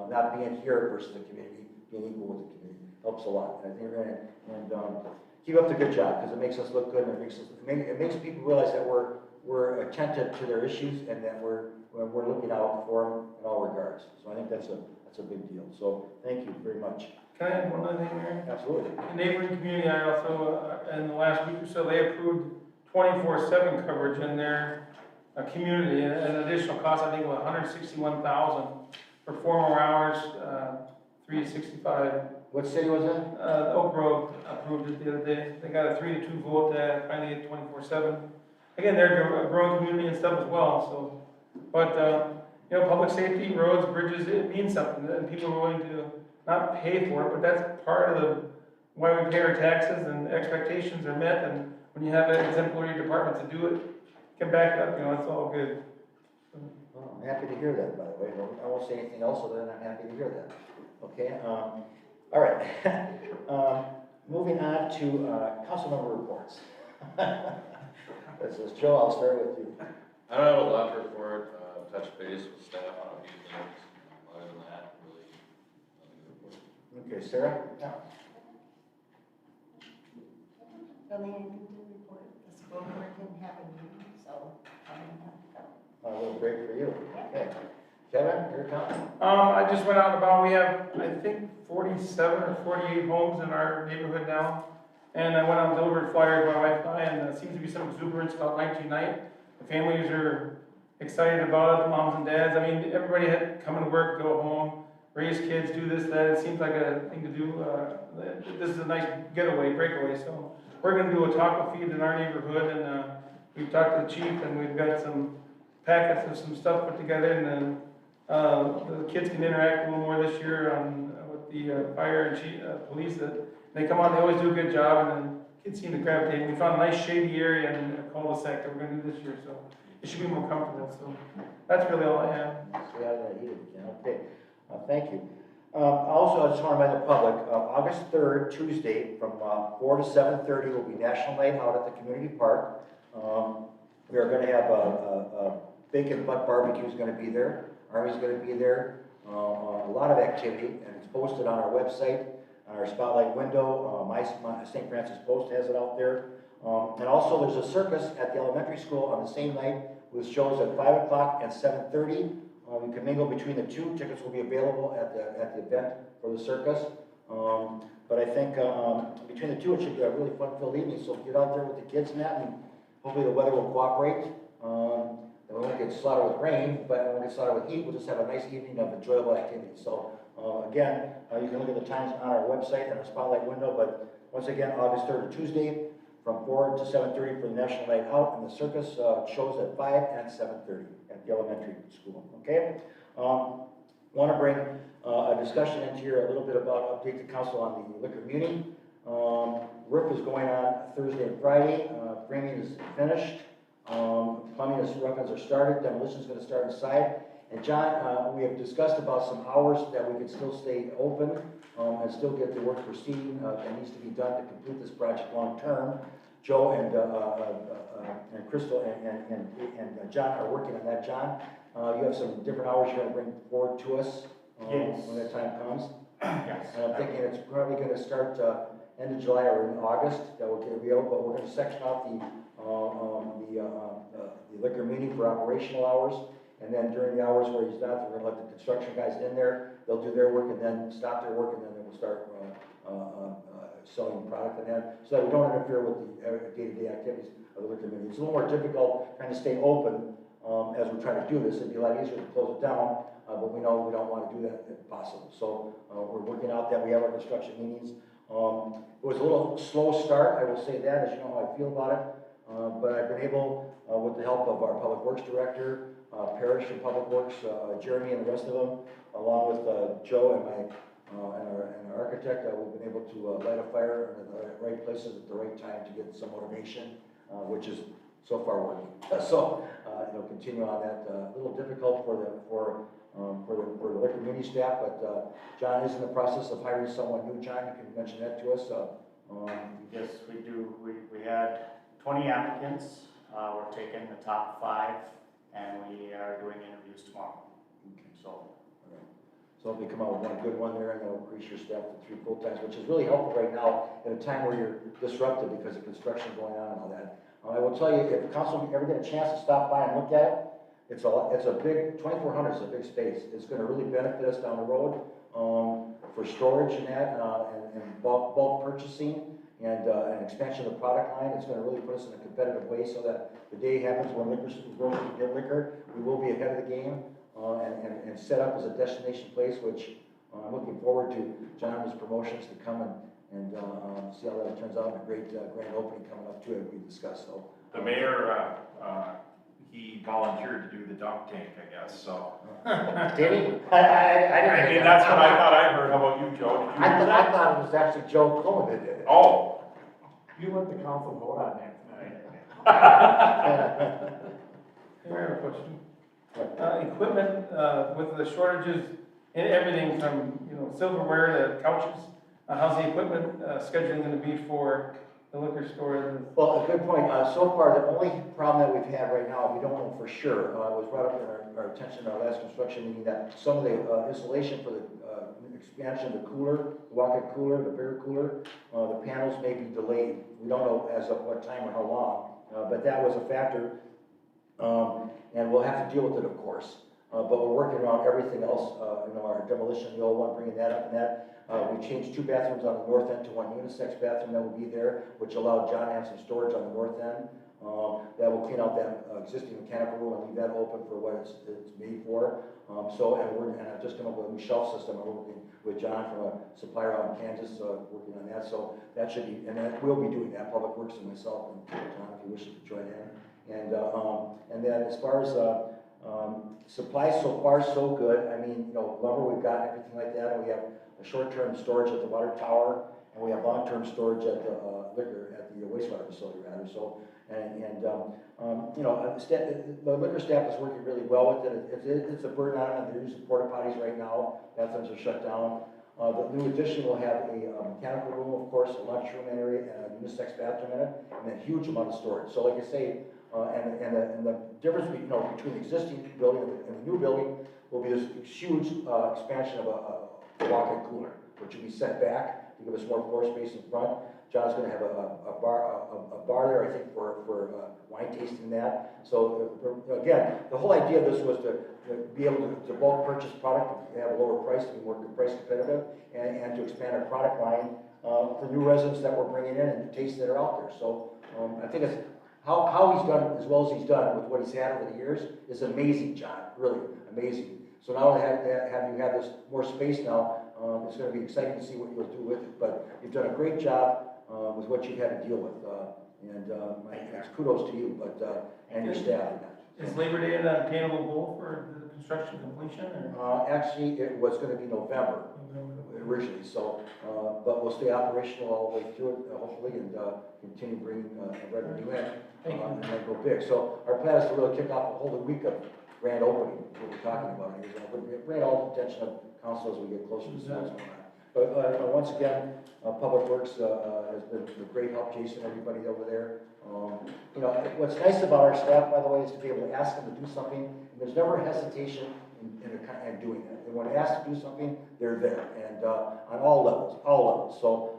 not being here versus the community, being equal with the community, helps a lot. And I think keep up the good job, because it makes us look good, and it makes people realize that we're attentive to their issues, and that we're looking out for them in all regards. So I think that's a big deal. So thank you very much. Can I add one other thing, Mayor? Absolutely. The neighboring community, I also, in the last week or so, they approved 24/7 coverage in their community, at an additional cost, I think, of $161,000 for 4 more hours, 365. What city was that? Oak Grove approved it the other day. They got a 3-2 vote to finally get 24/7. Again, they're a growing community and stuff as well, so, but, public safety, roads, bridges, it means something, and people are willing to not pay for it, but that's part of why we pay our taxes, and expectations are met, and when you have an exemplary department to do it, can back it up, it's all good. Well, I'm happy to hear that, by the way. I won't say anything else other than I'm happy to hear that. Okay, all right. Moving on to councilmember reports. This is Joe, I'll start with you. I don't have a lot to report. Touch base with staff on a few things. Other than that, really, nothing to report. Okay, Sarah? Really anything to report. The school board didn't have a meeting, so I didn't have to go. A little break for you. Okay. Kevin, your comment? I just went out and about, we have, I think, 47 or 48 homes in our neighborhood now. And I went out and delivered flyers by Wi-Fi, and there seems to be some exuberance about 19 night. The families are excited about it, moms and dads. I mean, everybody had come to work, go home, raise kids, do this, that. It seems like a thing to do. This is a nice getaway, breakaway. So we're going to do a taco feed in our neighborhood, and we've talked to the chief, and we've got some packets of some stuff put together, and then the kids can interact a little more this year with the fire and police. That they come on, they always do a good job, and then kids seem to gravitate. We found a nice shady area in a cul-de-sac that we're going to do this year, so it should be more comfortable. So that's really all I have. Stay out of that heated, okay. Thank you. Also, I just want to remind the public, August 3rd, Tuesday, from 4 to 7:30 will be National Night Out at the Community Park. We are going to have a bacon butt barbecue is going to be there. Army's going to be there. A lot of activity, and it's posted on our website, on our spotlight window. My St. Francis Post has it out there. And also, there's a circus at the elementary school on the same night with shows at 5 o'clock and 7:30. You can mingle between the two. Tickets will be available at the event for the circus. But I think between the two, it should be a really fun-filled evening. So get out there with the kids and that, and hopefully the weather will cooperate. And we won't get slaughtered with rain, but we won't get slaughtered with heat. We'll just have a nice evening of enjoyable activity. So again, you can look at the times on our website and our spotlight window. But once again, August 3rd, Tuesday, from 4 to 7:30 for the National Night Out, and the circus shows at 5 and 7:30 at the elementary school. Okay? Want to bring a discussion into here a little bit about update the council on the liquor muni. Roof is going on Thursday and Friday. Framing is finished. Plumbing and rough-ins are started. Demolition is going to start inside. And John, we have discussed about some hours that we could still stay open and still get the work proceeding that needs to be done to complete this project long-term. Joe and Crystal and John are working on that. John, you have some different hours you're going to bring forward to us when that time comes. Yes. And I'm thinking it's probably going to start end of July or in August that will get available, but we're going to section out the liquor meeting for operational hours. And then during the hours where he's not, we're going to let the construction guys in there. They'll do their work and then stop their work, and then we'll start selling product and that, so that we don't interfere with the day-to-day activities of the liquor meeting. It's a little more difficult trying to stay open as we're trying to do this. It'd be a lot easier to close it down, but we know we don't want to do that if possible. So we're working out that. We have our construction meetings. It was a little slow start, I will say that, as you know how I feel about it. But I've been able, with the help of our Public Works Director, Parrish from Public Works, Jeremy and the rest of them, along with Joe and our architect, we've been able to light a fire in the right places at the right time to get some motivation, which is so far working. So, continue on that. A little difficult for the liquor community staff, but John is in the process of hiring someone new. John, you can mention that to us. Yes, we do. We had 20 applicants. We're taking the top 5, and we are doing interviews tomorrow. Okay. So if we come out with one good one there, and that'll increase your staff to 3 full-times, which is really helpful right now in a time where you're disrupted because of construction going on and all that. I will tell you, if the council ever get a chance to stop by and look at it, it's a big, 2,400 is a big space. It's going to really benefit us down the road for storage and that, and bulk purchasing and expansion of the product line. It's going to really put us in a competitive way so that the day happens when liquor stores get liquor, we will be ahead of the game and set up as a destination place, which I'm looking forward to John's promotions to come and see how that turns out, and a great grand opening coming up too, as we discussed. So The mayor, he volunteered to do the dunk tank, I guess, so. did he? I mean, that's what I thought I heard. How about you, Joe? Did you hear that? I thought it was actually Joe Coleman that did it. Oh. You let the council vote on that tonight. I have a question. Equipment, with the shortages in everything from, silverware to couches, how's the equipment scheduling gonna be for the liquor store? Well, a good point. So far, the only problem that we've had right now, we don't know for sure, was brought up in our attention in our last construction meeting, that some of the insulation for the expansion of the cooler, the walk-in cooler, the beer cooler, the panels may be delayed. We don't know as of what time or how long, but that was a factor. And we'll have to deal with it, of course. But we're working around everything else, our demolition, the old one, bringing that up and that. We changed 2 bathrooms on the north end to 1 unisex bathroom that will be there, which allowed John to have some storage on the north end. That will clean out that existing mechanical room and leave that open for what it's made for. And I've just come up with a new shelf system. I'm working with John from a supplier out in Kansas, working on that. So that should be, and we'll be doing that, Public Works and myself, and John, if you wish to join in. And then as far as supplies, so far so good. I mean, lumber we've got, everything like that, and we have a short-term storage at the water tower, and we have long-term storage at the wastewater facility rather, so, you know, the liquor staff is working really well with it. It's a burden on them, they're using porta potties right now, bathrooms are shut down. The new addition will have a mechanical room, of course, a lunchroom area, and a unisex bathroom in it, and a huge amount of storage. So like I say, and the difference between the existing building and the new building will be this huge expansion of a walk-in cooler, which will be set back to give us more floor space in front. John's gonna have a bar there, I think, for wine tasting that. So again, the whole idea of this was to be able to bulk purchase product, to have a lower price, to be more price competitive, and to expand our product line for new residents that we're bringing in and new tastes that are out there. So I think it's how he's done as well as he's done with what he's had over the years is amazing, John, really amazing. So now have you have this more space now, it's going to be exciting to see what you'll do with it. But you've done a great job with what you've had to deal with, and kudos to you, and your staff. Is Labor Day an attainable goal for the construction completion, or? Actually, it was going to be November originally, so, but we'll stay operational all the way through it, hopefully, and continue bringing revenue in, and then go big. So our plan is to really kick off a whole week of grand opening, what we're talking about here. So we'll bring all the attention of council as we get closer to what's going on. But once again, Public Works has been a great help, Jason, everybody over there. You know, what's nice about our staff, by the way, is to be able to ask them to do something, and there's never hesitation in doing that. And when asked to do something, they're there, and on all levels. So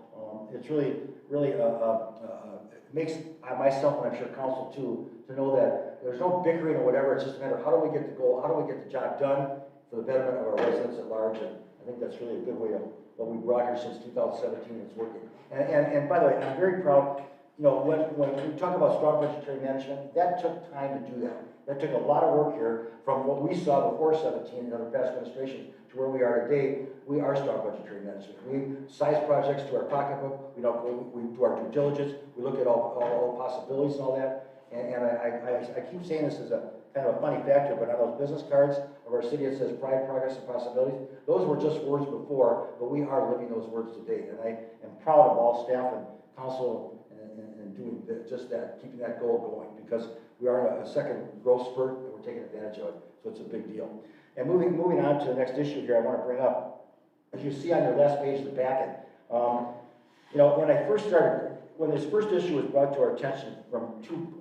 it's really it makes myself, and I'm sure council too, to know that there's no bickering or whatever. It's just a matter of how do we get the goal, how do we get the job done for the betterment of our residents at large. And I think that's really a good way of what we brought here since 2017, and it's working. And by the way, I'm very proud. You know, when we talk about strong budgetary management, that took time to do that. That took a lot of work here from what we saw before 17 and other past administrations to where we are today. We are strong budgetary management. We size projects to our pocketbook. We do our due diligence. We look at all possibilities and all that. And I keep saying this as a kind of a funny factor, but on those business cards of our city, it says pride, progress, and possibilities. Those were just words before, but we are living those words today. And I am proud of all staff and council and doing just that, keeping that goal going, because we are in a second growth spurt and we're taking advantage of it. So it's a big deal. And moving on to the next issue here, I want to bring up, as you see on your last page of the packet, you know, when this first issue was brought to our attention from two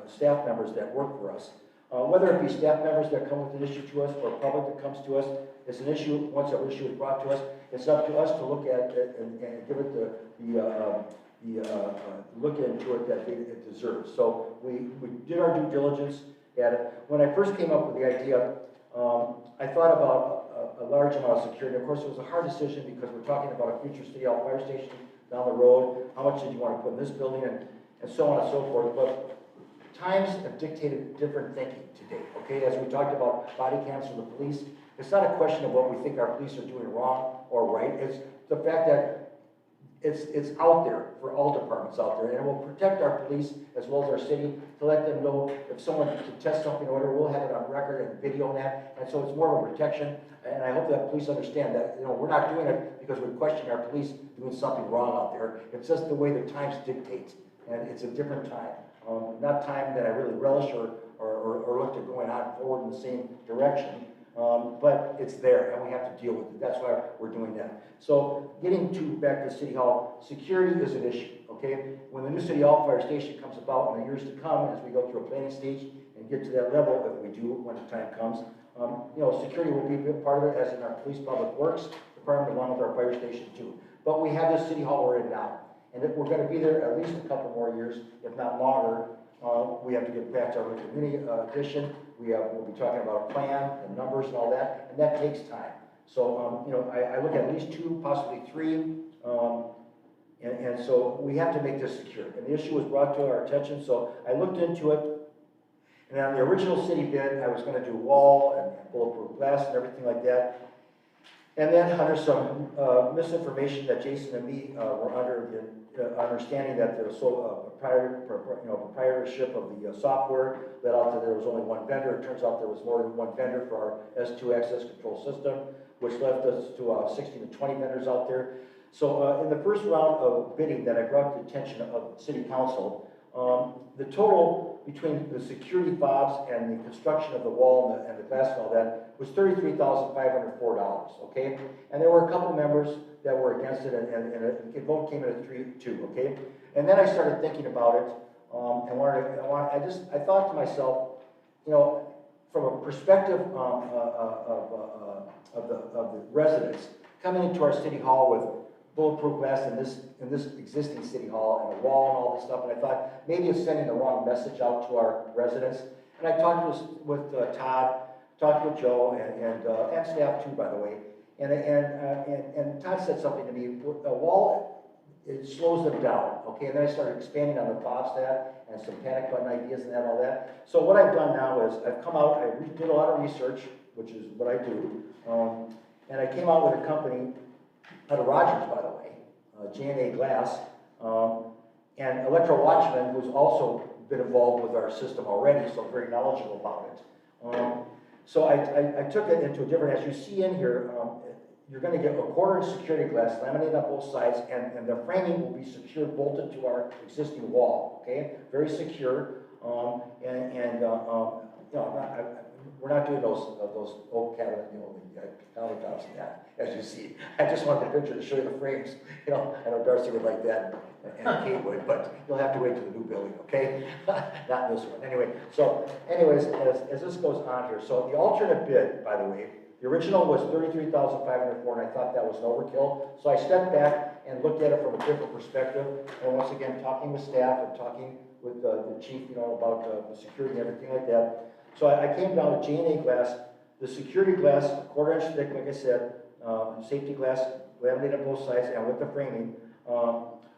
staff members that work for us, whether it be staff members that come with an issue to us or public that comes to us, it's an issue. Once that issue is brought to us, it's up to us to look at it and give it the look into it that it deserves. So we did our due diligence at it. When I first came up with the idea, I thought about a large amount of security. Of course, it was a hard decision because we're talking about a future City Hall fire station down the road. How much did you want to put in this building, and so on and so forth. But times have dictated different thinking today. Okay, as we talked about body cams for the police, it's not a question of what we think our police are doing wrong or right. It's the fact that it's out there for all departments out there, and it will protect our police as well as our city to let them know if someone can test something or whatever, we'll have it on record and video on that. And so it's more of a protection. And I hope that police understand that, you know, we're not doing it because we're questioning our police doing something wrong out there. It's just the way the times dictate, and it's a different time. Not time that I really relish or look to going on forward in the same direction. But it's there, and we have to deal with it. That's why we're doing that. So getting back to City Hall, security is an issue, okay? When the new City Hall fire station comes about in the years to come, as we go through a planning stage and get to that level, if we do when the time comes, you know, security will be a big part of it, as in our police public works department, along with our fire station too. But we have this City Hall we're in now, and we're going to be there at least a couple more years, if not longer. We have to get back to our community edition. We'll be talking about a plan and numbers and all that, and that takes time. So, you know, I look at least 2, possibly 3, and so we have to make this secure. And the issue was brought to our attention, so I looked into it. And on the original city bid, I was going to do wall and bulletproof glass and everything like that. And then under some misinformation that Jason and me were under the understanding that there was proprietorship of the software, led out that there was only one vendor. It turns out there was more than one vendor for our S2 access control system, which left us to 16 to 20 vendors out there. So, in the first round of bidding that I brought to the attention of City Council, the total between the security fobs and the construction of the wall and the glass and all that was $33,504, okay? And there were a couple members that were against it, and a vote came in at 3-2, okay? And then I started thinking about it, I thought to myself, you know, from a perspective of the residents coming into our city hall with bulletproof glass in this existing city hall and a wall and all this stuff, and I thought maybe it's sending the wrong message out to our residents. And I talked with Todd, talked with Joe, and staff too, by the way. And Todd said something to me. A wall, it slows them down, okay? And then I started expanding on the Bob stat and some panic button ideas and all that. So what I've done now is I've come out, I did a lot of research, which is what I do, and I came out with a company out of Rogers, by the way, J&A Glass, and Electro Watchman, who's also been involved with our system already, so very knowledgeable about it. So I took it into a different, as you see in here, you're going to get a 1/4-inch security glass laminated on both sides, and the framing will be secured, bolted to our existing wall, okay? Very secure, you know, we're not doing those oak cabinet, you know, the countertops and that, as you see. I just wanted the picture to show you the frames. You know, I know Darcy would like that, and Kate would, but you'll have to wait till the new building, okay? Not this one. Anyway, so anyways, as this goes on here, so the alternate bid, by the way, the original was $33,504, and I thought that was an overkill. So I stepped back and looked at it from a different perspective, and once again, talking with staff and talking with the chief, you know, about the security and everything like that. So I came down to J&A Glass, the security glass, 1/4-inch thick, like I said, safety glass, laminated on both sides, and with the framing.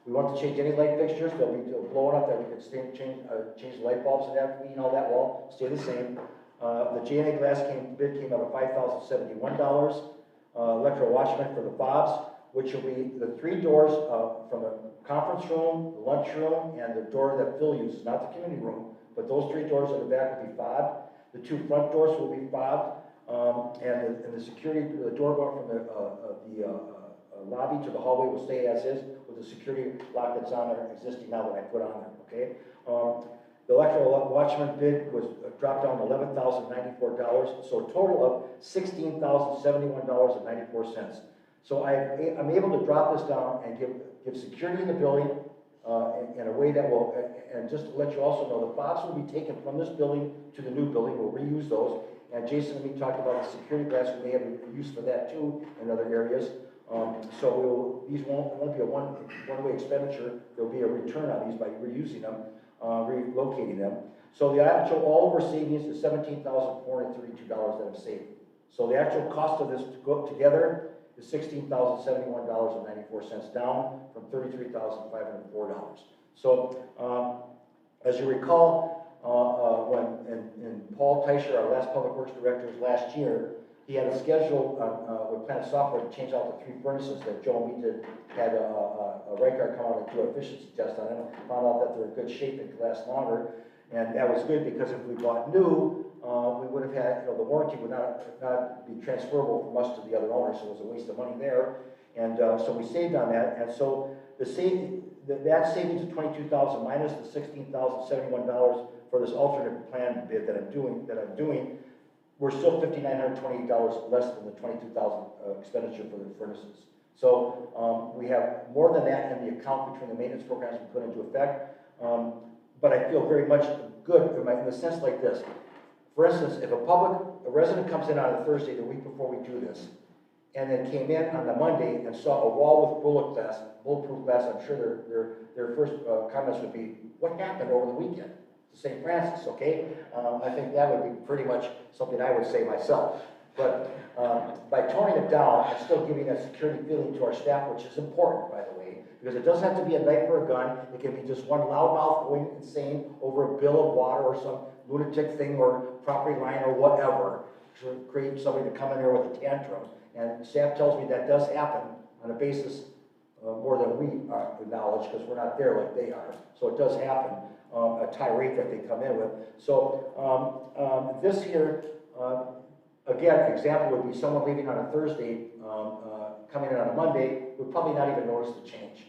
We want to change any light fixtures, they'll be blowing up, that we could change the light bulbs and that, you know, that wall, stay the same. The J&A Glass bid came out at $5,071. Electro Watchman for the fobs, which will be the 3 doors from the conference room, the lunch room, and the door that Phil uses, not the community room, but those 3 doors in the back will be fobbed. The 2 front doors will be fobbed, and the security, the door going from the lobby to the hallway will stay as is with the security lock that's on there existing now that I put on there, okay? The Electro Watchman bid was dropped down to $11,094, so a total of $16,071.94. So I'm able to drop this down and give security in the building in a way that will, and just to let you also know, the fobs will be taken from this building to the new building. We'll reuse those. And Jason and me talked about the security glass. We may have use for that too in other areas. So these won't be a one-way expenditure. There'll be a return on these by reusing them, relocating them. So the actual all-over savings is $17,432 that I'm saving. So the actual cost of this to go together is $16,071.94, down from $33,504. So as you recall, when Paul Teicher, our last Public Works Director, was last year, he had a schedule with Planet Software to change out the 3 furnaces that Joe and me had a Reichard come out and do an efficiency test on them. Found out that they're in good shape and could last longer. And that was good because if we bought new, we would have had, you know, the warranty would not be transferable from us to the other owner, so it was a waste of money there. And so we saved on that. And so that savings of $22,000 minus the $16,071 for this alternate plan bid that I'm doing, we're still $5,928 less than the $22,000 expenditure for the furnaces. So we have more than that in the account between the maintenance programs we put into effect. But I feel very much good in the sense like this. For instance, if a resident comes in on a Thursday, the week before we do this, and then came in on the Monday and saw a wall with bulletproof glass, I'm sure their first comments would be, what happened over the weekend to St. Francis, okay? I think that would be pretty much something I would say myself. But by toning it down and still giving that security feeling to our staff, which is important, by the way, because it doesn't have to be a knife or a gun. It can be just one loudmouth going insane over a bill of water or some lunatic thing or property line or whatever to create somebody to come in there with a tantrum. And staff tells me that does happen on a basis more than we acknowledge because we're not there like they are. So it does happen, a tirade that they come in with. So this here, again, example would be someone leaving on a Thursday, coming in on a Monday, would probably not even notice the change.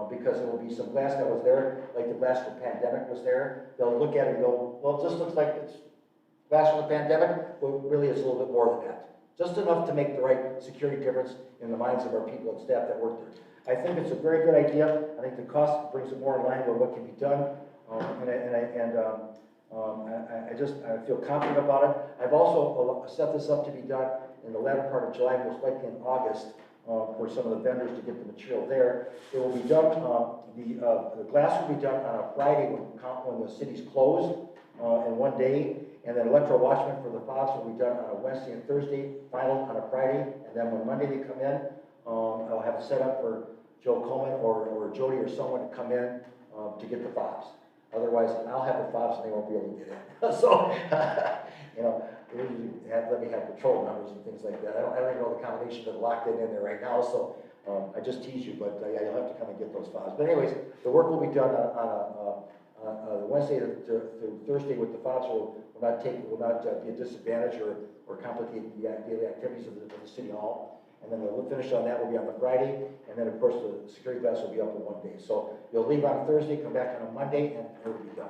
Because there will be some glass that was there, like the glass for pandemic was there. They'll look at it and go, well, it just looks like it's glass for the pandemic, but really it's a little bit more than that. Just enough to make the right security difference in the minds of our people and staff that work there. I think it's a very good idea. I think the cost brings it more in line with what can be done. I feel confident about it. I've also set this up to be done in the latter part of July, most likely in August, for some of the vendors to get the material there. It will be done, the glass will be done on a Friday when the city's closed, in one day. And then electro watchman for the fobs will be done on a Wednesday and Thursday, final on a Friday. And then when Monday they come in, I'll have it set up for Joe Coleman or Jody or someone to come in to get the fobs. Otherwise, I'll have the fobs and they won't be able to get in. So, you know, they usually let me have patrol numbers and things like that. I don't even know the combination that locked in there right now, so I just tease you, but yeah, you'll have to come and get those fobs. But anyways, the work will be done on Wednesday to Thursday with the fobs will not be a disadvantage or complicate the daily activities of the city hall. And then the finish on that will be on the Friday, and then of course the security glass will be up in one day. So you'll leave on a Thursday, come back on a Monday, and it will be done.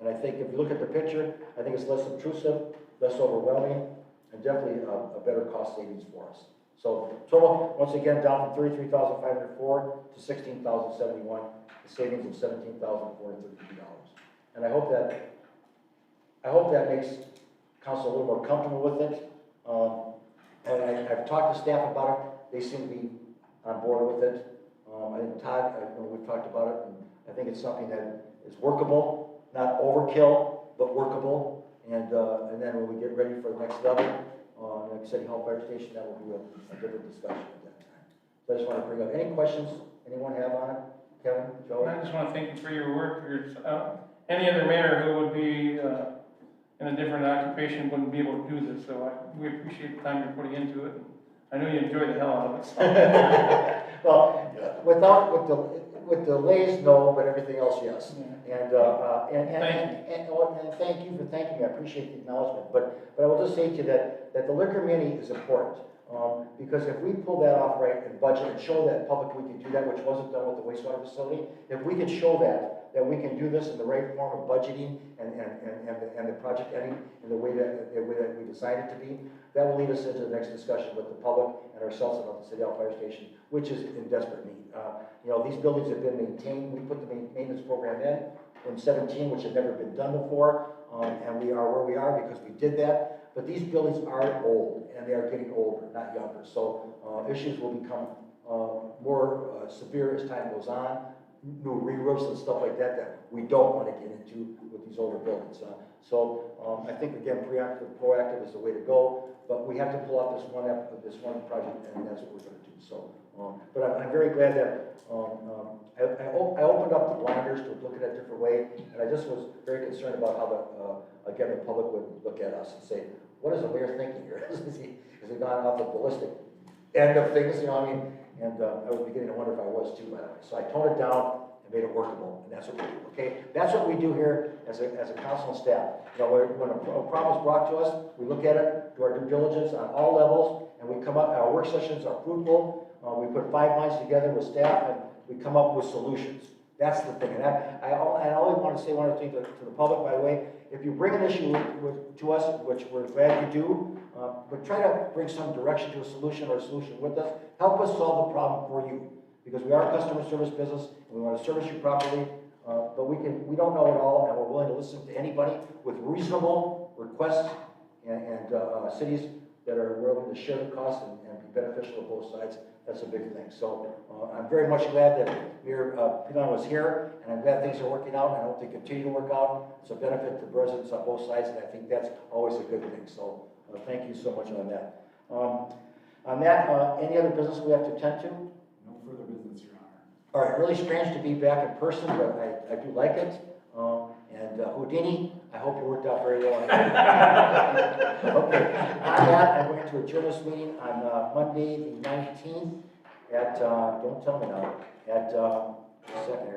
And I think if you look at the picture, I think it's less obtrusive, less overwhelming, and definitely a better cost savings for us. So total, once again, down from $33,504 to $16,071, a savings of $17,433. And I hope that makes council a little more comfortable with it. And I've talked to staff about it. They seem to be on board with it. I think Todd, we've talked about it, and I think it's something that is workable, not overkill, but workable. And then when we get ready for the next level, like I said, Hall Fire Station, that will be a different discussion at that time. So I just want to bring up any questions anyone have on it? Kevin, Joe? I just want to thank you for your work. Any other mayor who would be in a different occupation wouldn't be able to do this, so we appreciate the time you're putting into it. I know you enjoy the hell out of it. So. Well, with delays, no, but everything else, yes. Yeah. And thank you for thanking me. I appreciate the acknowledgement. But I will just say to you that the liquor mini is important. Because if we pull that off right in budget and show that public we can do that, which wasn't done with the wastewater facility, if we can show that we can do this in the right form of budgeting and the project ending in the way that we designed it to be, that will lead us into the next discussion with the public and ourselves about the City Hall Fire Station, which is in desperate need. You know, these buildings have been maintained. We put the maintenance program in 17, which had never been done before, and we are where we are because we did that. But these buildings are old, and they are getting older, not younger. So issues will become more severe as time goes on. New re-roofs and stuff like that we don't want to get into with these older buildings. I think again, proactive is the way to go. But we have to pull off this one project, and that's what we're going to do. So, but I'm very glad that I opened up the blinders to look at it a different way, and I just was very concerned about how the public would look at us and say, what is the mayor thinking here? Has he gone off the ballistic end of things? You know what I mean? And I was beginning to wonder if I was too, by the way. So I toned it down and made it workable, and that's what we do. Okay, that's what we do here as a council and staff. You know, when a problem is brought to us, we look at it, do our due diligence on all levels, and we come up. Our work sessions are fruitful. We put 5 minds together with staff, and we come up with solutions. That's the thing. And I only want to say one other thing to the public, by the way. If you bring an issue to us, which we're glad you do, but try to bring some direction to a solution or a solution with us. Help us solve the problem for you, because we are a customer service business and we want to service you properly. But we don't know it all, and we're willing to listen to anybody with reasonable requests and cities that are willing to share the cost and be beneficial to both sides. That's a big thing. So I'm very much glad that Mayor Pilon was here, and I'm glad things are working out, and I hope they continue to work out. It's a benefit to residents on both sides, and I think that's always a good thing. So thank you so much on that. Any other business we have to attend to? No further business, Your Honor. All right, really strange to be back in person, but I do like it. And Houdini, I hope you worked out very well. Okay, on that, I'm going to adjourn this meeting on Monday, the 19th at, don't tell me now, at, second here.